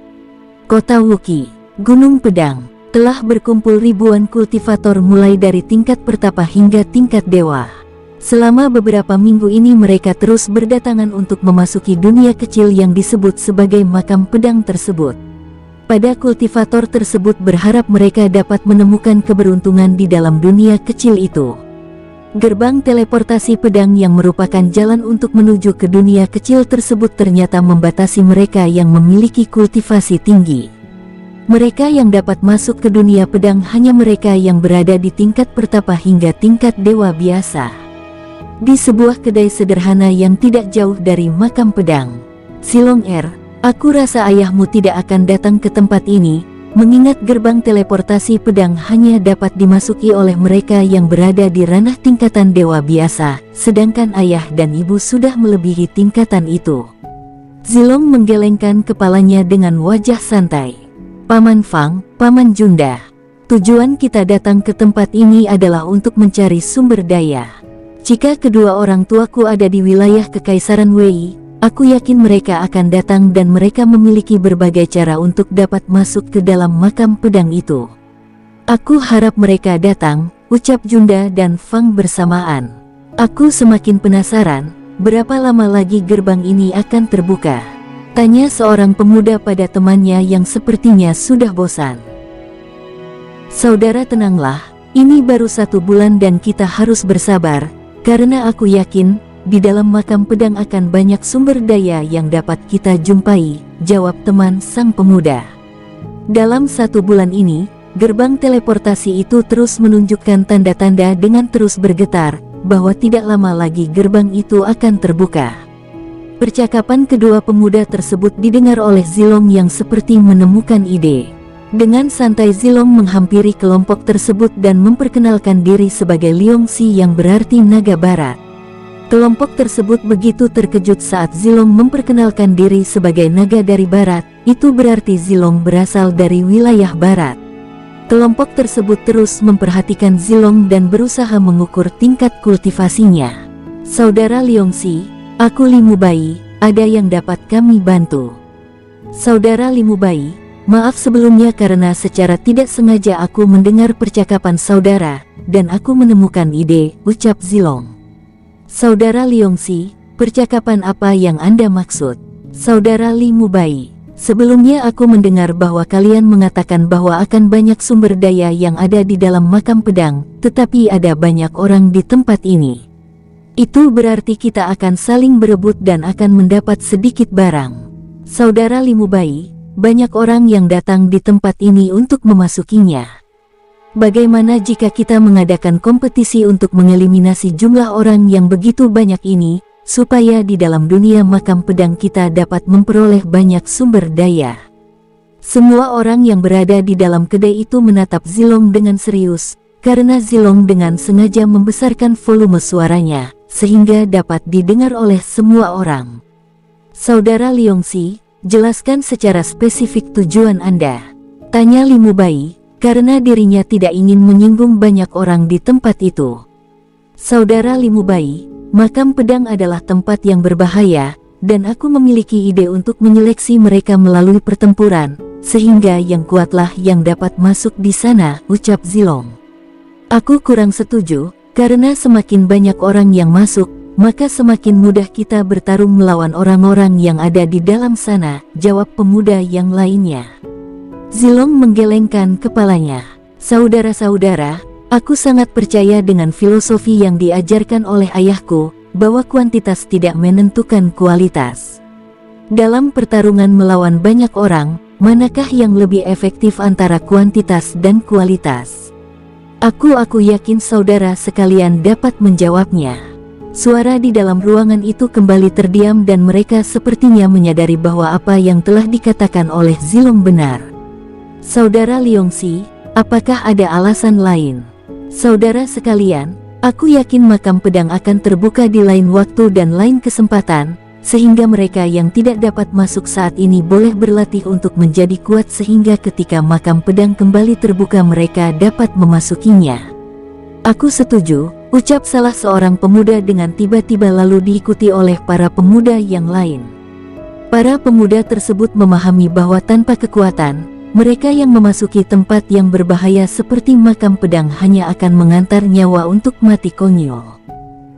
Kota Wuqi, Gunung Pedang, telah berkumpul ribuan kultivator mulai dari tingkat pertapa hingga tingkat dewa. Selama beberapa minggu ini mereka terus berdatangan untuk memasuki dunia kecil yang disebut sebagai makam pedang tersebut. Pada kultivator tersebut berharap mereka dapat menemukan keberuntungan di dalam dunia kecil itu. Gerbang teleportasi pedang yang merupakan jalan untuk menuju ke dunia kecil tersebut ternyata membatasi mereka yang memiliki kultivasi tinggi. Mereka yang dapat masuk ke dunia pedang hanya mereka yang berada di tingkat pertapa hingga tingkat dewa biasa. Di sebuah kedai sederhana yang tidak jauh dari makam pedang, Silong Er, aku rasa ayahmu tidak akan datang ke tempat ini, mengingat gerbang teleportasi pedang hanya dapat dimasuki oleh mereka yang berada di ranah tingkatan dewa biasa, sedangkan ayah dan ibu sudah melebihi tingkatan itu. Zilong menggelengkan kepalanya dengan wajah santai. Paman Fang, Paman Junda, tujuan kita datang ke tempat ini adalah untuk mencari sumber daya. Jika kedua orang tuaku ada di wilayah Kekaisaran Wei, aku yakin mereka akan datang dan mereka memiliki berbagai cara untuk dapat masuk ke dalam makam pedang itu. Aku harap mereka datang, ucap Junda dan Fang bersamaan. Aku semakin penasaran, berapa lama lagi gerbang ini akan terbuka? Tanya seorang pemuda pada temannya yang sepertinya sudah bosan. Saudara tenanglah, ini baru 1 bulan dan kita harus bersabar, karena aku yakin di dalam makam pedang akan banyak sumber daya yang dapat kita jumpai, jawab teman sang pemuda. Dalam 1 bulan ini, gerbang teleportasi itu terus menunjukkan tanda-tanda dengan terus bergetar, bahwa tidak lama lagi gerbang itu akan terbuka. Percakapan kedua pemuda tersebut didengar oleh Zilong yang seperti menemukan ide. Dengan santai Zilong menghampiri kelompok tersebut dan memperkenalkan diri sebagai Liongxi yang berarti naga barat. Kelompok tersebut begitu terkejut saat Zilong memperkenalkan diri sebagai naga dari barat, itu berarti Zilong berasal dari wilayah barat. Kelompok tersebut terus memperhatikan Zilong dan berusaha mengukur tingkat kultivasinya. Saudara Liongxi, aku Limubai, ada yang dapat kami bantu? Saudara Limubai, maaf sebelumnya karena secara tidak sengaja aku mendengar percakapan saudara, dan aku menemukan ide, ucap Zilong. Saudara Liongxi, percakapan apa yang Anda maksud? Saudara Limubai, sebelumnya aku mendengar bahwa kalian mengatakan bahwa akan banyak sumber daya yang ada di dalam makam pedang, tetapi ada banyak orang di tempat ini. Itu berarti kita akan saling berebut dan akan mendapat sedikit barang. Saudara Limubai, banyak orang yang datang di tempat ini untuk memasukinya. Bagaimana jika kita mengadakan kompetisi untuk mengeliminasi jumlah orang yang begitu banyak ini, supaya di dalam dunia makam pedang kita dapat memperoleh banyak sumber daya? Semua orang yang berada di dalam kedai itu menatap Zilong dengan serius, karena Zilong dengan sengaja membesarkan volume suaranya, sehingga dapat didengar oleh semua orang. Saudara Liongxi, jelaskan secara spesifik tujuan Anda, tanya Limubai, karena dirinya tidak ingin menyinggung banyak orang di tempat itu. Saudara Limubai, makam pedang adalah tempat yang berbahaya, dan aku memiliki ide untuk menyeleksi mereka melalui pertempuran, sehingga yang kuatlah yang dapat masuk di sana, ucap Zilong. Aku kurang setuju, karena semakin banyak orang yang masuk, maka semakin mudah kita bertarung melawan orang-orang yang ada di dalam sana, jawab pemuda yang lainnya. Zilong menggelengkan kepalanya. Saudara-saudara, aku sangat percaya dengan filosofi yang diajarkan oleh ayahku, bahwa kuantitas tidak menentukan kualitas. Dalam pertarungan melawan banyak orang, manakah yang lebih efektif antara kuantitas dan kualitas? Aku yakin saudara sekalian dapat menjawabnya. Suara di dalam ruangan itu kembali terdiam dan mereka sepertinya menyadari bahwa apa yang telah dikatakan oleh Zilong benar. Saudara Liongxi, apakah ada alasan lain? Saudara sekalian, aku yakin makam pedang akan terbuka di lain waktu dan lain kesempatan, sehingga mereka yang tidak dapat masuk saat ini boleh berlatih untuk menjadi kuat sehingga ketika makam pedang kembali terbuka mereka dapat memasukinya. Aku setuju, ucap salah seorang pemuda dengan tiba-tiba lalu diikuti oleh para pemuda yang lain. Para pemuda tersebut memahami bahwa tanpa kekuatan, mereka yang memasuki tempat yang berbahaya seperti makam pedang hanya akan mengantar nyawa untuk mati konyol.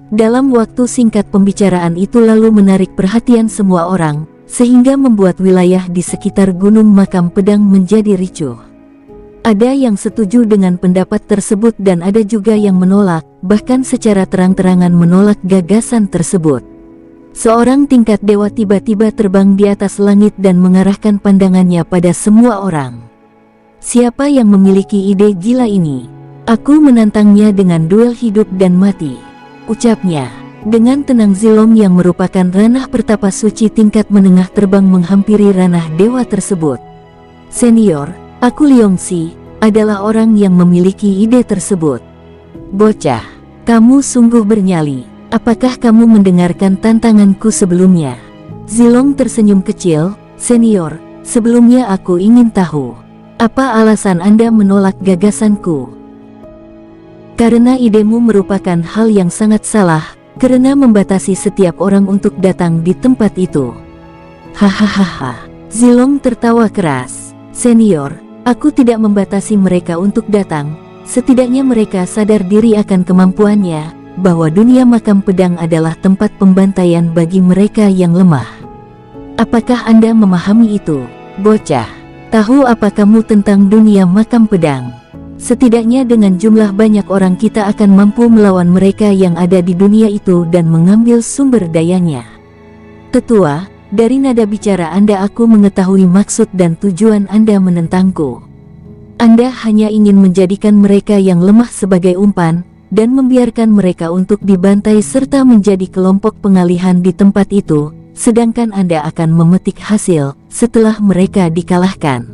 Dalam waktu singkat pembicaraan itu lalu menarik perhatian semua orang, sehingga membuat wilayah di sekitar gunung makam pedang menjadi ricuh. Ada yang setuju dengan pendapat tersebut dan ada juga yang menolak, bahkan secara terang-terangan menolak gagasan tersebut. Seorang tingkat dewa tiba-tiba terbang di atas langit dan mengarahkan pandangannya pada semua orang. Siapa yang memiliki ide gila ini? Aku menantangnya dengan duel hidup dan mati, ucapnya. Dengan tenang Zilong yang merupakan ranah pertapa suci tingkat menengah terbang menghampiri ranah dewa tersebut. Senior, Aku Liongxi, adalah orang yang memiliki ide tersebut. Bocah, kamu sungguh bernyali. Apakah kamu mendengarkan tantanganku sebelumnya? Zilong tersenyum kecil. Senior, sebelumnya aku ingin tahu, apa alasan Anda menolak gagasanku? Karena idemu merupakan hal yang sangat salah, karena membatasi setiap orang untuk datang di tempat itu. Hahaha. Zilong tertawa keras. Senior, aku tidak membatasi mereka untuk datang. Setidaknya mereka sadar diri akan kemampuannya, bahwa dunia makam pedang adalah tempat pembantaian bagi mereka yang lemah. Apakah Anda memahami itu, bocah? Tahu apa kamu tentang dunia makam pedang? Setidaknya dengan jumlah banyak orang kita akan mampu melawan mereka yang ada di dunia itu dan mengambil sumber dayanya. Tetua, dari nada bicara Anda aku mengetahui maksud dan tujuan Anda menentangku. Anda hanya ingin menjadikan mereka yang lemah sebagai umpan, dan membiarkan mereka untuk dibantai serta menjadi kelompok pengalihan di tempat itu, sedangkan Anda akan memetik hasil setelah mereka dikalahkan.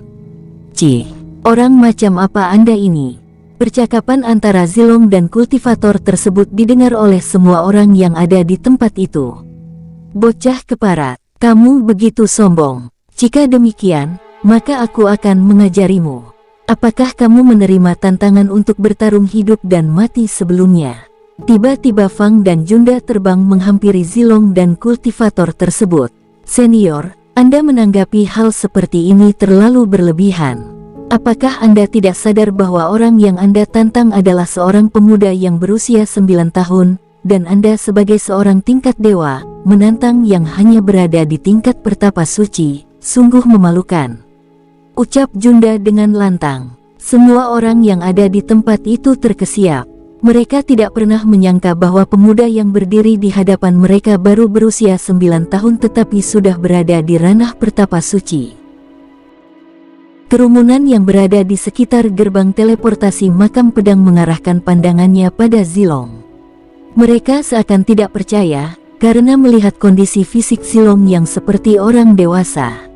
Cih, orang macam apa Anda ini? Percakapan antara Zilong dan kultivator tersebut didengar oleh semua orang yang ada di tempat itu. Bocah keparat, kamu begitu sombong. Jika demikian, maka aku akan mengajarimu. Apakah kamu menerima tantangan untuk bertarung hidup dan mati sebelumnya? Tiba-tiba Fang dan Junda terbang menghampiri Zilong dan kultivator tersebut. Senior, Anda menanggapi hal seperti ini terlalu berlebihan. Apakah Anda tidak sadar bahwa orang yang Anda tantang adalah seorang pemuda yang berusia 9 tahun, dan Anda sebagai seorang tingkat dewa, menantang yang hanya berada di tingkat pertapa suci, sungguh memalukan. Ucap Junda dengan lantang. Semua orang yang ada di tempat itu terkesiap. Mereka tidak pernah menyangka bahwa pemuda yang berdiri di hadapan mereka baru berusia 9 tahun tetapi sudah berada di ranah pertapa suci. Kerumunan yang berada di sekitar gerbang teleportasi makam pedang mengarahkan pandangannya pada Zilong. Mereka seakan tidak percaya, karena melihat kondisi fisik Zilong yang seperti orang dewasa.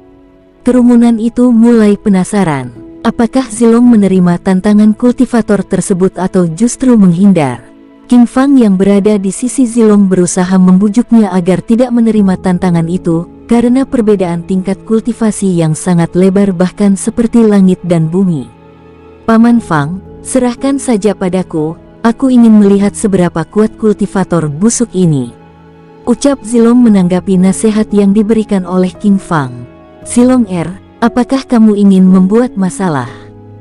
Kerumunan itu mulai penasaran, apakah Zilong menerima tantangan kultivator tersebut atau justru menghindar. King Fang yang berada di sisi Zilong berusaha membujuknya agar tidak menerima tantangan itu, karena perbedaan tingkat kultivasi yang sangat lebar bahkan seperti langit dan bumi. Paman Fang, serahkan saja padaku, aku ingin melihat seberapa kuat kultivator busuk ini. Ucap Zilong menanggapi nasihat yang diberikan oleh King Fang. Zilong, apakah kamu ingin membuat masalah?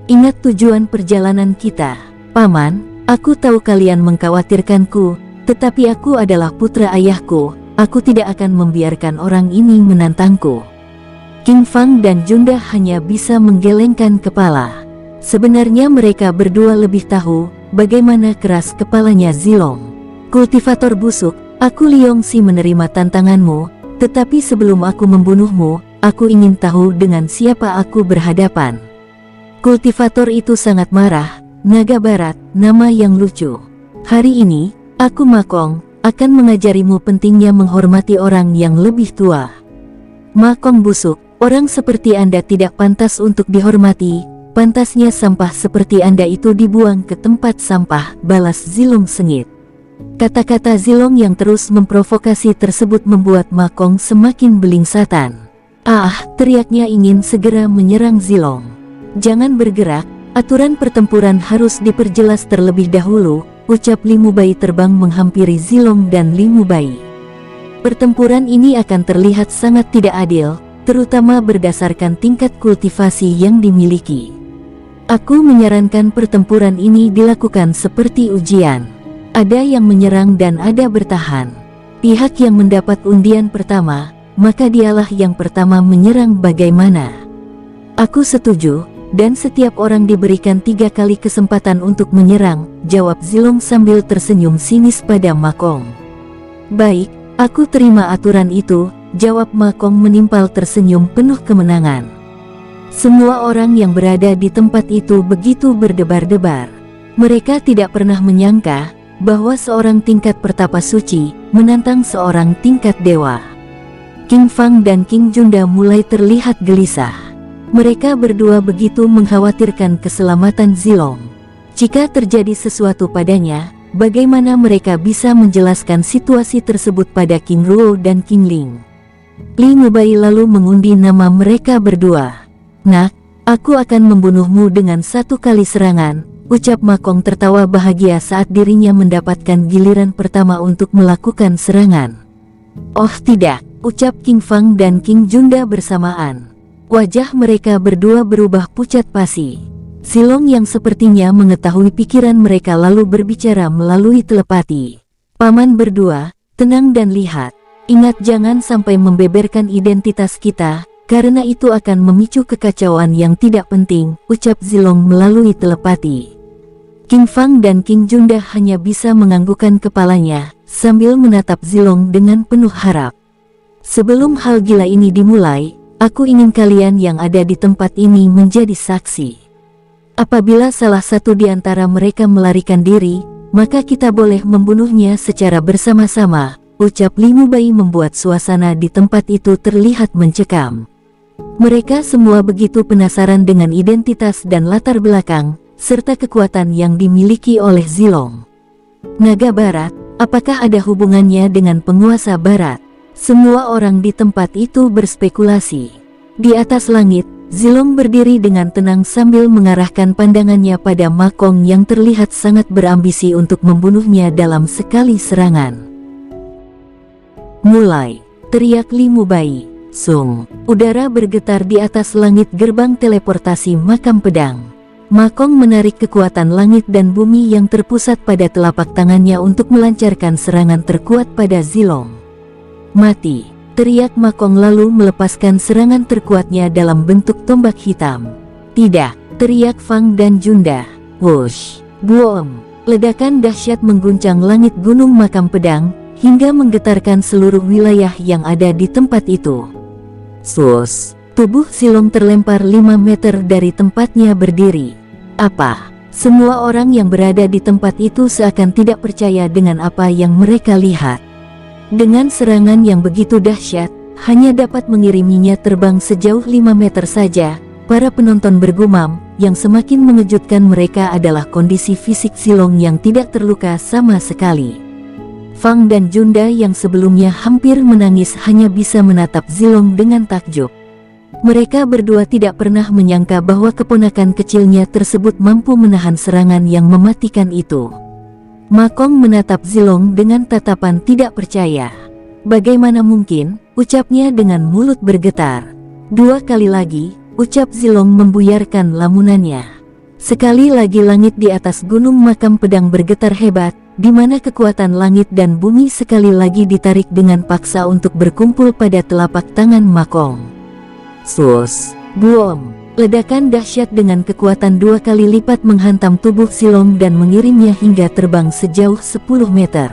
Ingat tujuan perjalanan kita. Paman, aku tahu kalian mengkhawatirkanku, tetapi aku adalah putra ayahku, aku tidak akan membiarkan orang ini menantangku. King Fang dan Junda hanya bisa menggelengkan kepala. Sebenarnya mereka berdua lebih tahu bagaimana keras kepalanya Zilong. Kultivator busuk, aku Liongxi menerima tantanganmu, tetapi sebelum aku membunuhmu, aku ingin tahu dengan siapa aku berhadapan. Kultivator itu sangat marah. Naga Barat, nama yang lucu. Hari ini, aku Makong, akan mengajarimu pentingnya menghormati orang yang lebih tua. Makong busuk, orang seperti Anda tidak pantas untuk dihormati, pantasnya sampah seperti Anda itu dibuang ke tempat sampah, balas Zilong sengit. Kata-kata Zilong yang terus memprovokasi tersebut membuat Makong semakin belingsatan. Ah, teriaknya ingin segera menyerang Zilong. Jangan bergerak, aturan pertempuran harus diperjelas terlebih dahulu, ucap Limubai terbang menghampiri Zilong dan Limubai. Pertempuran ini akan terlihat sangat tidak adil, terutama berdasarkan tingkat kultivasi yang dimiliki. Aku menyarankan pertempuran ini dilakukan seperti ujian. Ada yang menyerang dan ada bertahan. Pihak yang mendapat undian pertama, maka dialah yang pertama menyerang. Bagaimana? Aku setuju, dan setiap orang diberikan 3 kali kesempatan untuk menyerang, jawab Zilong sambil tersenyum sinis pada Makong. Baik, aku terima aturan itu, jawab Makong menimpal tersenyum penuh kemenangan. Semua orang yang berada di tempat itu begitu berdebar-debar. Mereka tidak pernah menyangka bahwa seorang tingkat pertapa suci menantang seorang tingkat dewa. King Fang dan King Junda mulai terlihat gelisah. Mereka berdua begitu mengkhawatirkan keselamatan Zilong. Jika terjadi sesuatu padanya, bagaimana mereka bisa menjelaskan situasi tersebut pada King Ruo dan King Ling? Li Mubai lalu mengundi nama mereka berdua. "Nak, aku akan membunuhmu dengan satu kali serangan," ucap Ma Kong tertawa bahagia saat dirinya mendapatkan giliran pertama untuk melakukan serangan. "Oh tidak," ucap King Fang dan King Junda bersamaan. Wajah mereka berdua berubah pucat pasi. Zilong yang sepertinya mengetahui pikiran mereka lalu berbicara melalui telepati. "Paman berdua, tenang dan lihat. Ingat jangan sampai membeberkan identitas kita, karena itu akan memicu kekacauan yang tidak penting," ucap Zilong melalui telepati. King Fang dan King Junda hanya bisa menganggukkan kepalanya, sambil menatap Zilong dengan penuh harap. "Sebelum hal gila ini dimulai, aku ingin kalian yang ada di tempat ini menjadi saksi. Apabila salah satu di antara mereka melarikan diri, maka kita boleh membunuhnya secara bersama-sama," ucap Li Mubai membuat suasana di tempat itu terlihat mencekam. Mereka semua begitu penasaran dengan identitas dan latar belakang, serta kekuatan yang dimiliki oleh Zilong. Naga Barat, apakah ada hubungannya dengan penguasa Barat? Semua orang di tempat itu berspekulasi. Di atas langit, Zilong berdiri dengan tenang sambil mengarahkan pandangannya pada Ma Kong yang terlihat sangat berambisi untuk membunuhnya dalam sekali serangan. "Mulai!" teriak Li Mubai. Sung, udara bergetar di atas langit gerbang teleportasi makam pedang. Ma Kong menarik kekuatan langit dan bumi yang terpusat pada telapak tangannya untuk melancarkan serangan terkuat pada Zilong. "Mati!" teriak Ma Kong lalu melepaskan serangan terkuatnya dalam bentuk tombak hitam. "Tidak!" teriak Fang dan Junda. Wush! Boom! Ledakan dahsyat mengguncang langit gunung makam pedang, hingga menggetarkan seluruh wilayah yang ada di tempat itu. Sus! Tubuh Zilong terlempar 5 meter dari tempatnya berdiri. Apa? Semua orang yang berada di tempat itu seakan tidak percaya dengan apa yang mereka lihat. Dengan serangan yang begitu dahsyat, hanya dapat mengiriminya terbang sejauh 5 meter saja. Para penonton bergumam, yang semakin mengejutkan mereka adalah kondisi fisik Zilong yang tidak terluka sama sekali. Fang dan Junda yang sebelumnya hampir menangis hanya bisa menatap Zilong dengan takjub. Mereka berdua tidak pernah menyangka bahwa keponakan kecilnya tersebut mampu menahan serangan yang mematikan itu. Ma Kong menatap Zilong dengan tatapan tidak percaya. "Bagaimana mungkin?" ucapnya dengan mulut bergetar. 2 kali lagi, ucap Zilong membuyarkan lamunannya. Sekali lagi langit di atas gunung makam pedang bergetar hebat, di mana kekuatan langit dan bumi sekali lagi ditarik dengan paksa untuk berkumpul pada telapak tangan Ma Kong. Sus! Boom! Ledakan dahsyat dengan kekuatan 2 kali lipat menghantam tubuh Zilong dan mengirimnya hingga terbang sejauh 10 meter.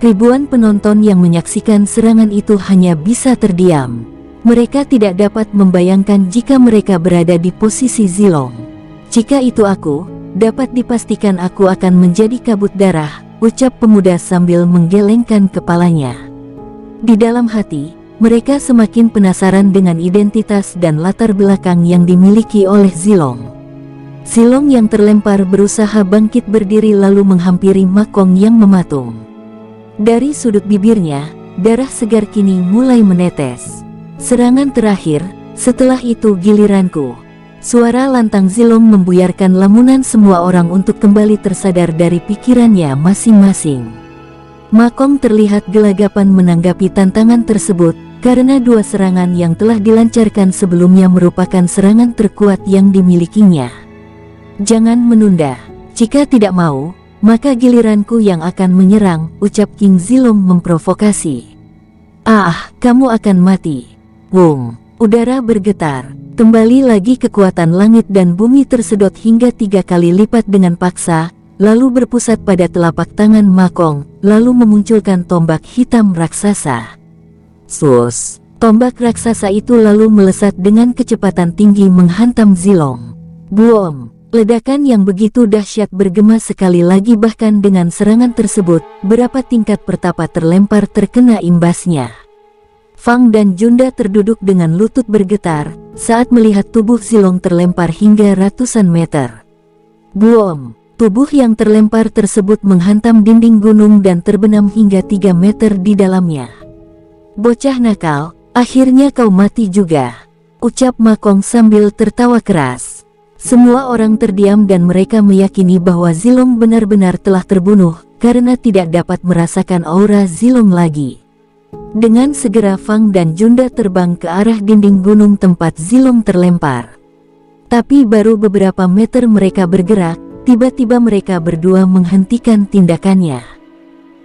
Ribuan penonton yang menyaksikan serangan itu hanya bisa terdiam. Mereka tidak dapat membayangkan jika mereka berada di posisi Zilong. "Jika itu aku, dapat dipastikan aku akan menjadi kabut darah," ucap pemuda sambil menggelengkan kepalanya. Di dalam hati, mereka semakin penasaran dengan identitas dan latar belakang yang dimiliki oleh Zilong. Zilong yang terlempar berusaha bangkit berdiri lalu menghampiri Ma Kong yang mematung. Dari sudut bibirnya, darah segar kini mulai menetes. "Serangan terakhir, setelah itu giliranku." Suara lantang Zilong membuyarkan lamunan semua orang untuk kembali tersadar dari pikirannya masing-masing. Ma Kong terlihat gelagapan menanggapi tantangan tersebut, karena 2 serangan yang telah dilancarkan sebelumnya merupakan serangan terkuat yang dimilikinya. "Jangan menunda. Jika tidak mau, maka giliranku yang akan menyerang," ucap King Zilong memprovokasi. "Ah, kamu akan mati." Wung! Udara bergetar. Kembali lagi kekuatan langit dan bumi tersedot hingga 3 kali lipat dengan paksa, lalu berpusat pada telapak tangan Ma Kong, lalu memunculkan tombak hitam raksasa. Sus! Tombak raksasa itu lalu melesat dengan kecepatan tinggi menghantam Zilong. Boom! Ledakan yang begitu dahsyat bergema sekali lagi, bahkan dengan serangan tersebut, berapa tingkat pertapa terlempar terkena imbasnya. Fang dan Junda terduduk dengan lutut bergetar saat melihat tubuh Zilong terlempar hingga ratusan meter. Boom! Tubuh yang terlempar tersebut menghantam dinding gunung dan terbenam hingga 3 meter di dalamnya. Bocah nakal, akhirnya kau mati juga, ucap Ma Kong sambil tertawa keras. Semua orang terdiam dan mereka meyakini bahwa Zilong benar-benar telah terbunuh karena tidak dapat merasakan aura Zilong lagi. Dengan segera Fang dan Junda terbang ke arah dinding gunung tempat Zilong terlempar. Tapi baru beberapa meter mereka bergerak, tiba-tiba mereka berdua menghentikan tindakannya.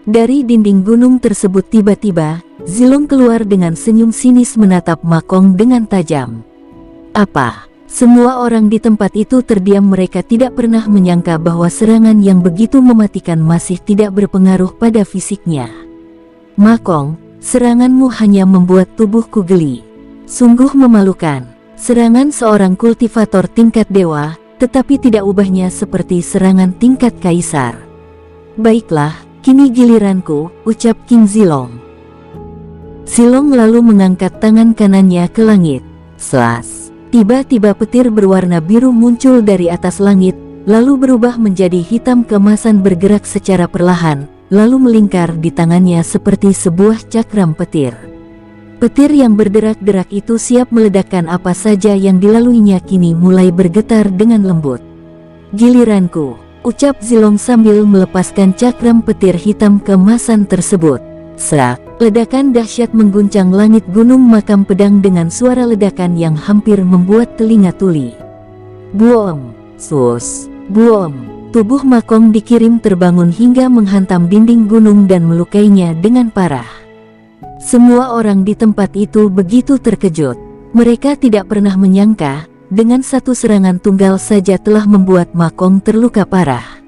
Dari dinding gunung tersebut tiba-tiba, Zilong keluar dengan senyum sinis menatap Ma Kong dengan tajam. Apa? Semua orang di tempat itu terdiam, mereka tidak pernah menyangka bahwa serangan yang begitu mematikan masih tidak berpengaruh pada fisiknya. Ma Kong, seranganmu hanya membuat tubuhku geli. Sungguh memalukan. Serangan seorang kultivator tingkat dewa, tetapi tidak ubahnya seperti serangan tingkat kaisar. Baiklah, kini giliranku, ucap King Zilong. Zilong lalu mengangkat tangan kanannya ke langit. Slas! Tiba-tiba petir berwarna biru muncul dari atas langit, lalu berubah menjadi hitam keemasan bergerak secara perlahan, lalu melingkar di tangannya seperti sebuah cakram petir. Petir yang berderak-derak itu siap meledakkan apa saja yang dilaluinya kini mulai bergetar dengan lembut. Giliranku, ucap Zilong sambil melepaskan cakram petir hitam keemasan tersebut. Serak, ledakan dahsyat mengguncang langit gunung makam pedang dengan suara ledakan yang hampir membuat telinga tuli. Boom, sus, boom. Tubuh Ma Kong dikirim terbangun hingga menghantam dinding gunung dan melukainya dengan parah. Semua orang di tempat itu begitu terkejut. Mereka tidak pernah menyangka, dengan satu serangan tunggal saja telah membuat Ma Kong terluka parah.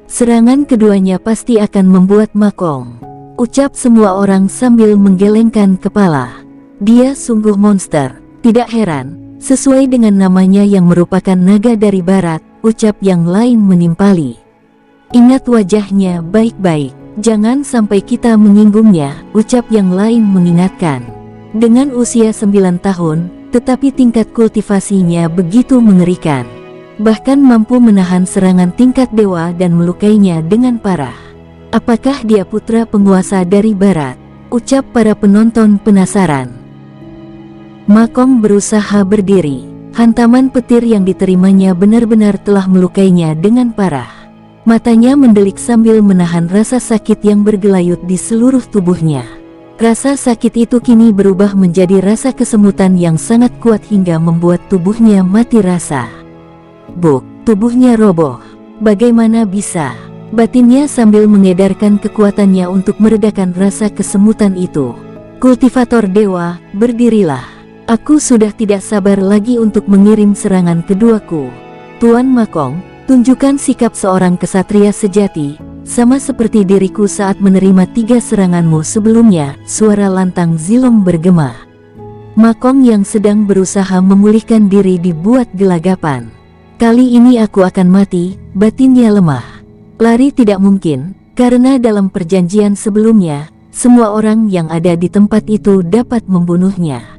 Serangan keduanya pasti akan membuat Ma Kong, ucap semua orang sambil menggelengkan kepala. Dia sungguh monster, tidak heran, sesuai dengan namanya yang merupakan naga dari barat, ucap yang lain menimpali. Ingat wajahnya baik-baik. Jangan sampai kita menyinggungnya, ucap yang lain mengingatkan. Dengan usia 9 tahun, tetapi tingkat kultivasinya begitu mengerikan. Bahkan mampu menahan serangan tingkat dewa dan melukainya dengan parah. Apakah dia putra penguasa dari barat? Ucap para penonton penasaran. Ma Kong berusaha berdiri. Hantaman petir yang diterimanya benar-benar telah melukainya dengan parah. Matanya mendelik sambil menahan rasa sakit yang bergelayut di seluruh tubuhnya. Rasa sakit itu kini berubah menjadi rasa kesemutan yang sangat kuat hingga membuat tubuhnya mati rasa. Buk, tubuhnya roboh. Bagaimana bisa? Batinnya sambil mengedarkan kekuatannya untuk meredakan rasa kesemutan itu. Kultivator dewa, berdirilah. Aku sudah tidak sabar lagi untuk mengirim serangan keduaku. Tuan Ma Kong, tunjukkan sikap seorang kesatria sejati, sama seperti diriku saat menerima 3 seranganmu sebelumnya, suara lantang Zilong bergema. Ma Kong yang sedang berusaha memulihkan diri dibuat gelagapan. Kali ini aku akan mati, batinnya lemah. Lari tidak mungkin, karena dalam perjanjian sebelumnya, semua orang yang ada di tempat itu dapat membunuhnya.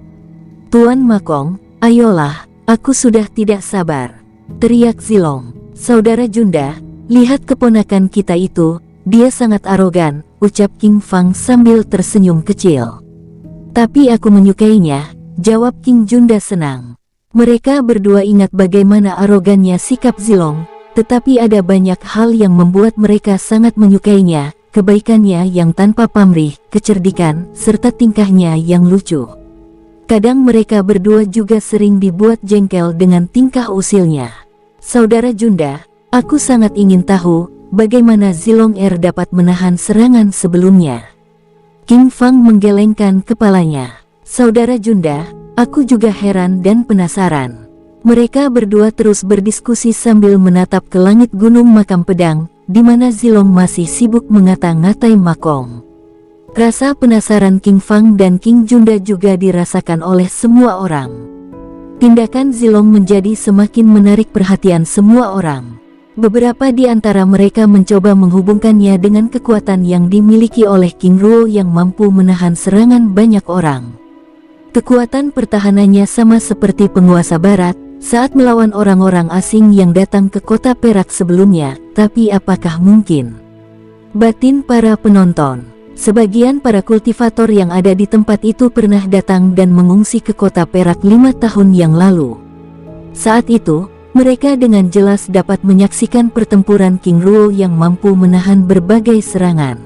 Tuan Ma Kong, ayolah, aku sudah tidak sabar, teriak Zilong. Saudara Junda, lihat keponakan kita itu, dia sangat arogan, ucap King Fang sambil tersenyum kecil. Tapi aku menyukainya, jawab King Junda senang. Mereka berdua ingat bagaimana arogannya sikap Zilong, tetapi ada banyak hal yang membuat mereka sangat menyukainya, kebaikannya yang tanpa pamrih, kecerdikan, serta tingkahnya yang lucu. Kadang mereka berdua juga sering dibuat jengkel dengan tingkah usilnya. Saudara Junda, aku sangat ingin tahu, bagaimana Zilong dapat menahan serangan sebelumnya. King Fang menggelengkan kepalanya. Saudara Junda, aku juga heran dan penasaran. Mereka berdua terus berdiskusi sambil menatap ke langit gunung makam pedang, di mana Zilong masih sibuk mengata-ngatai Ma Kong. Rasa penasaran King Fang dan King Junda juga dirasakan oleh semua orang. Tindakan Zilong menjadi semakin menarik perhatian semua orang. Beberapa di antara mereka mencoba menghubungkannya dengan kekuatan yang dimiliki oleh King Ruo yang mampu menahan serangan banyak orang. Kekuatan pertahanannya sama seperti penguasa barat saat melawan orang-orang asing yang datang ke kota Perak sebelumnya, tapi apakah mungkin? Batin para penonton. Sebagian para kultivator yang ada di tempat itu pernah datang dan mengungsi ke kota Perak 5 tahun yang lalu. Saat itu, mereka dengan jelas dapat menyaksikan pertempuran King Ruo yang mampu menahan berbagai serangan.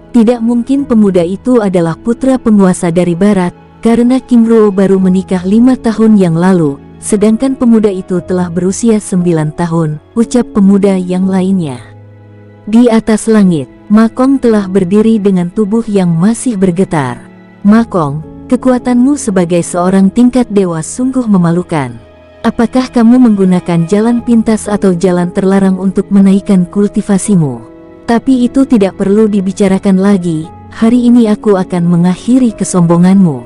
Tidak mungkin pemuda itu adalah putra penguasa dari barat, karena King Ruo baru menikah 5 tahun yang lalu, sedangkan pemuda itu telah berusia 9 tahun, ucap pemuda yang lainnya. Di atas langit, Ma Kong telah berdiri dengan tubuh yang masih bergetar. Ma Kong, kekuatanmu sebagai seorang tingkat dewa sungguh memalukan. Apakah kamu menggunakan jalan pintas atau jalan terlarang untuk menaikkan kultivasimu? Tapi itu tidak perlu dibicarakan lagi, hari ini aku akan mengakhiri kesombonganmu,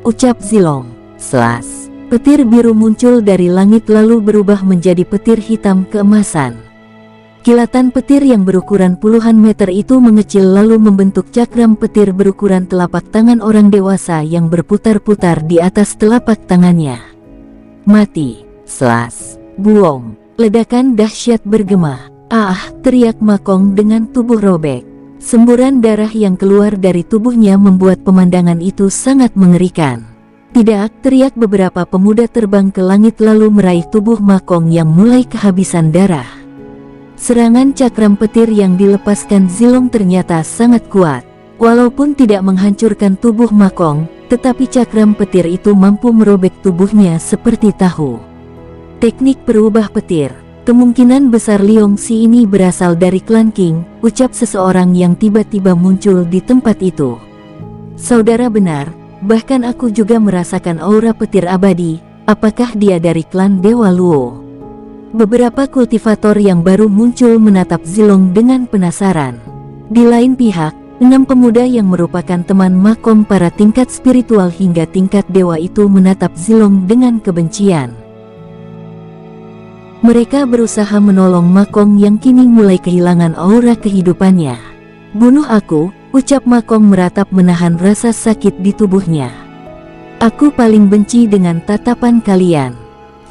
ucap Zilong. Selas, petir biru muncul dari langit lalu berubah menjadi petir hitam keemasan. Kilatan petir yang berukuran puluhan meter itu mengecil lalu membentuk cakram petir berukuran telapak tangan orang dewasa yang berputar-putar di atas telapak tangannya. Mati. Selas. Buong. Ledakan dahsyat bergema. Ah, teriak Ma Kong dengan tubuh robek. Semburan darah yang keluar dari tubuhnya membuat pemandangan itu sangat mengerikan. Tidak, teriak beberapa pemuda terbang ke langit lalu meraih tubuh Ma Kong yang mulai kehabisan darah. Serangan cakram petir yang dilepaskan Zilong ternyata sangat kuat. Walaupun tidak menghancurkan tubuh Ma Kong, tetapi cakram petir itu mampu merobek tubuhnya seperti tahu. Teknik perubah petir. Kemungkinan besar Liong Si ini berasal dari klan King, ucap seseorang yang tiba-tiba muncul di tempat itu. Saudara benar, bahkan aku juga merasakan aura petir abadi. Apakah dia dari klan Dewa Luo? Beberapa kultivator yang baru muncul menatap Zilong dengan penasaran. Di lain pihak, 6 pemuda yang merupakan teman Ma Kong para tingkat spiritual hingga tingkat dewa itu menatap Zilong dengan kebencian. Mereka berusaha menolong Ma Kong yang kini mulai kehilangan aura kehidupannya. Bunuh aku, ucap Ma Kong meratap menahan rasa sakit di tubuhnya. Aku paling benci dengan tatapan kalian.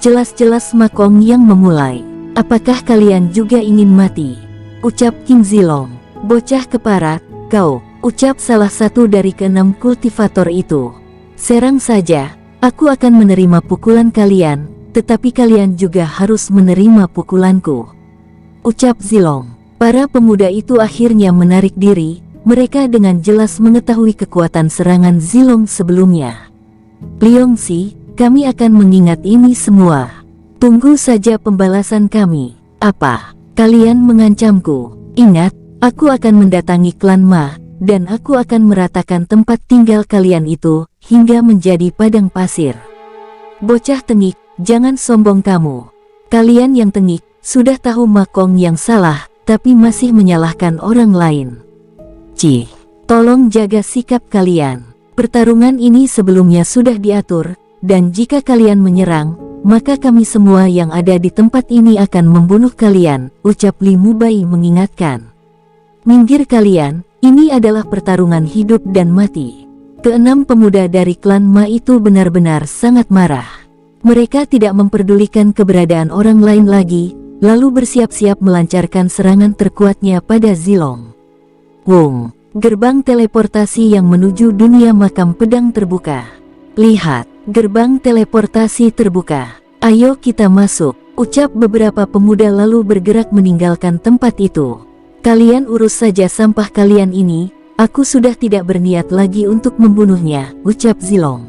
Jelas-jelas Ma Kong yang memulai. Apakah kalian juga ingin mati? Ucap King Zilong. Bocah keparat, kau, ucap salah satu dari ke-6 kultivator itu. Serang saja, aku akan menerima pukulan kalian, tetapi kalian juga harus menerima pukulanku, ucap Zilong. Para pemuda itu akhirnya menarik diri, mereka dengan jelas mengetahui kekuatan serangan Zilong sebelumnya. Liong Si, kami akan mengingat ini semua. Tunggu saja pembalasan kami. Apa? Kalian mengancamku? Ingat, aku akan mendatangi klan Ma, dan aku akan meratakan tempat tinggal kalian itu, hingga menjadi padang pasir. Bocah tengik, jangan sombong kamu. Kalian yang tengik, sudah tahu Ma Kong yang salah, tapi masih menyalahkan orang lain. Cih, tolong jaga sikap kalian. Pertarungan ini sebelumnya sudah diatur, dan jika kalian menyerang, maka kami semua yang ada di tempat ini akan membunuh kalian, ucap Li Mubai mengingatkan. Minggir kalian, ini adalah pertarungan hidup dan mati. Ke-6 pemuda dari klan Ma itu benar-benar sangat marah. Mereka tidak memperdulikan keberadaan orang lain lagi, lalu bersiap-siap melancarkan serangan terkuatnya pada Zilong. Wong, gerbang teleportasi yang menuju dunia makam pedang terbuka. Lihat. Gerbang teleportasi terbuka. Ayo kita masuk, ucap beberapa pemuda lalu bergerak meninggalkan tempat itu. Kalian urus saja sampah kalian ini, aku sudah tidak berniat lagi untuk membunuhnya, ucap Zilong.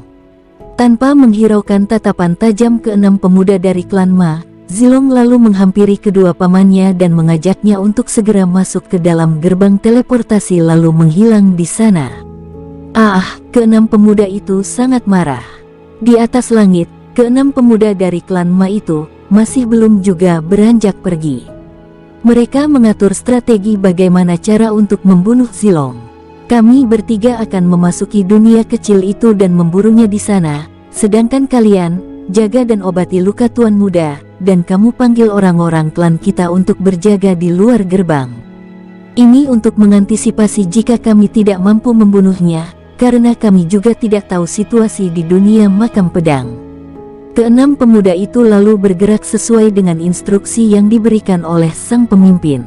Tanpa menghiraukan tatapan tajam ke-6 pemuda dari klan Ma, Zilong lalu menghampiri kedua pamannya dan mengajaknya untuk segera masuk ke dalam gerbang teleportasi lalu menghilang di sana. Ah, ke-6 pemuda itu sangat marah. Di atas langit, ke-6 pemuda dari klan Ma itu masih belum juga beranjak pergi. Mereka mengatur strategi bagaimana cara untuk membunuh Zilong. Kami bertiga akan memasuki dunia kecil itu dan memburunya di sana, sedangkan kalian, jaga dan obati luka tuan muda, dan kamu panggil orang-orang klan kita untuk berjaga di luar gerbang. Ini untuk mengantisipasi jika kami tidak mampu membunuhnya, karena kami juga tidak tahu situasi di dunia makam pedang. Keenam pemuda itu lalu bergerak sesuai dengan instruksi yang diberikan oleh sang pemimpin.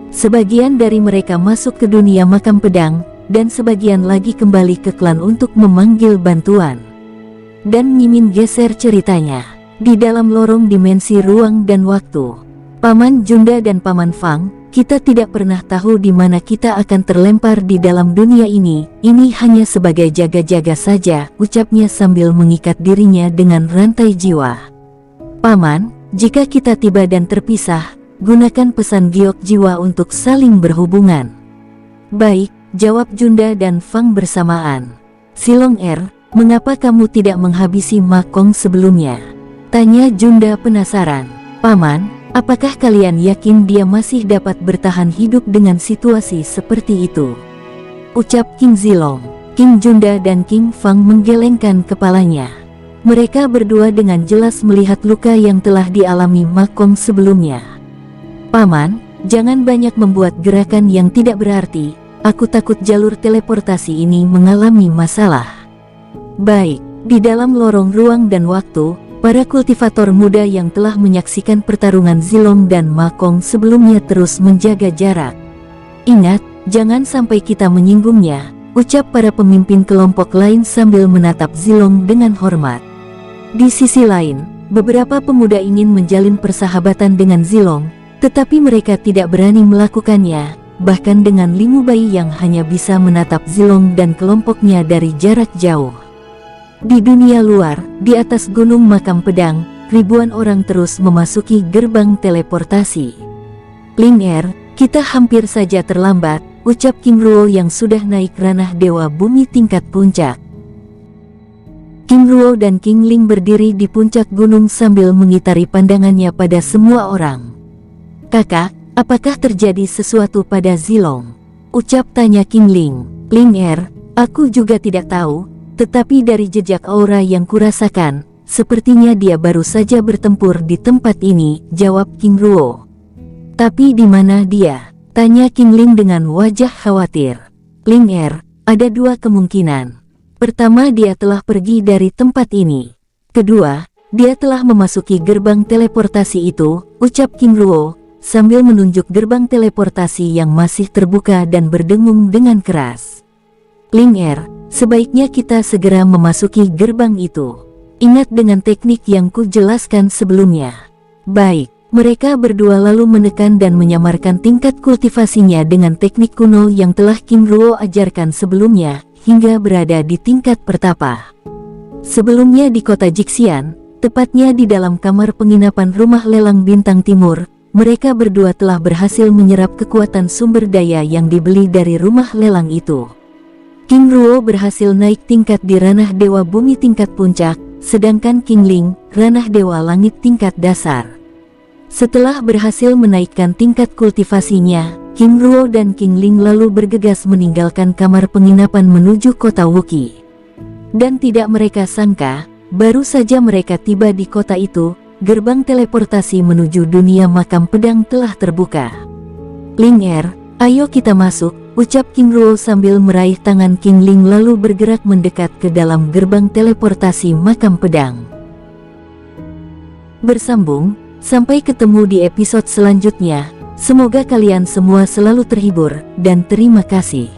Sebagian dari mereka masuk ke dunia makam pedang, dan sebagian lagi kembali ke klan untuk memanggil bantuan. Dan Mimin geser ceritanya. Di dalam lorong dimensi ruang dan waktu, Paman Junda dan Paman Fang, kita tidak pernah tahu di mana kita akan terlempar di dalam dunia ini hanya sebagai jaga-jaga saja, ucapnya sambil mengikat dirinya dengan rantai jiwa. Paman, jika kita tiba dan terpisah, gunakan pesan giok jiwa untuk saling berhubungan. Baik, jawab Junda dan Fang bersamaan. Silong mengapa kamu tidak menghabisi Ma Kong sebelumnya? Tanya Junda penasaran. Paman, apakah kalian yakin dia masih dapat bertahan hidup dengan situasi seperti itu? Ucap King Zilong. King Junda dan King Fang menggelengkan kepalanya. Mereka berdua dengan jelas melihat luka yang telah dialami Ma Kong sebelumnya. Paman, jangan banyak membuat gerakan yang tidak berarti. Aku takut jalur teleportasi ini mengalami masalah. Baik, di dalam lorong ruang dan waktu, para kultivator muda yang telah menyaksikan pertarungan Zilong dan Ma Kong sebelumnya terus menjaga jarak. Ingat, jangan sampai kita menyinggungnya, ucap para pemimpin kelompok lain sambil menatap Zilong dengan hormat. Di sisi lain, beberapa pemuda ingin menjalin persahabatan dengan Zilong, tetapi mereka tidak berani melakukannya, bahkan dengan Limu Bai yang hanya bisa menatap Zilong dan kelompoknya dari jarak jauh. Di dunia luar, di atas gunung makam pedang, ribuan orang terus memasuki gerbang teleportasi. Ling kita hampir saja terlambat, ucap King Ruo yang sudah naik ranah Dewa Bumi tingkat puncak. King Ruo dan King Ling berdiri di puncak gunung sambil mengitari pandangannya pada semua orang. Kakak, apakah terjadi sesuatu pada Zilong? Ucap tanya King Ling. Ling aku juga tidak tahu. Tetapi dari jejak aura yang kurasakan, sepertinya dia baru saja bertempur di tempat ini, jawab King Ruo. Tapi di mana dia? Tanya King Ling dengan wajah khawatir. Ling ada dua kemungkinan. Pertama, dia telah pergi dari tempat ini. Kedua, dia telah memasuki gerbang teleportasi itu, ucap King Ruo, sambil menunjuk gerbang teleportasi yang masih terbuka dan berdengung dengan keras. Ling sebaiknya kita segera memasuki gerbang itu. Ingat dengan teknik yang ku jelaskan sebelumnya. Baik, mereka berdua lalu menekan dan menyamarkan tingkat kultivasinya dengan teknik kuno yang telah King Ruo ajarkan sebelumnya, hingga berada di tingkat pertapa. Sebelumnya di kota Jixian, tepatnya di dalam kamar penginapan rumah lelang bintang timur, mereka berdua telah berhasil menyerap kekuatan sumber daya yang dibeli dari rumah lelang itu. King Ruo berhasil naik tingkat di ranah Dewa Bumi tingkat puncak, sedangkan King Ling, ranah Dewa Langit tingkat dasar. Setelah berhasil menaikkan tingkat kultivasinya, King Ruo dan King Ling lalu bergegas meninggalkan kamar penginapan menuju kota Wookiee. Dan tidak mereka sangka, baru saja mereka tiba di kota itu, gerbang teleportasi menuju dunia makam pedang telah terbuka. Ling ayo kita masuk, ucap King Ruo sambil meraih tangan King Ling lalu bergerak mendekat ke dalam gerbang teleportasi makam pedang. Bersambung, sampai ketemu di episode selanjutnya. Semoga kalian semua selalu terhibur, dan terima kasih.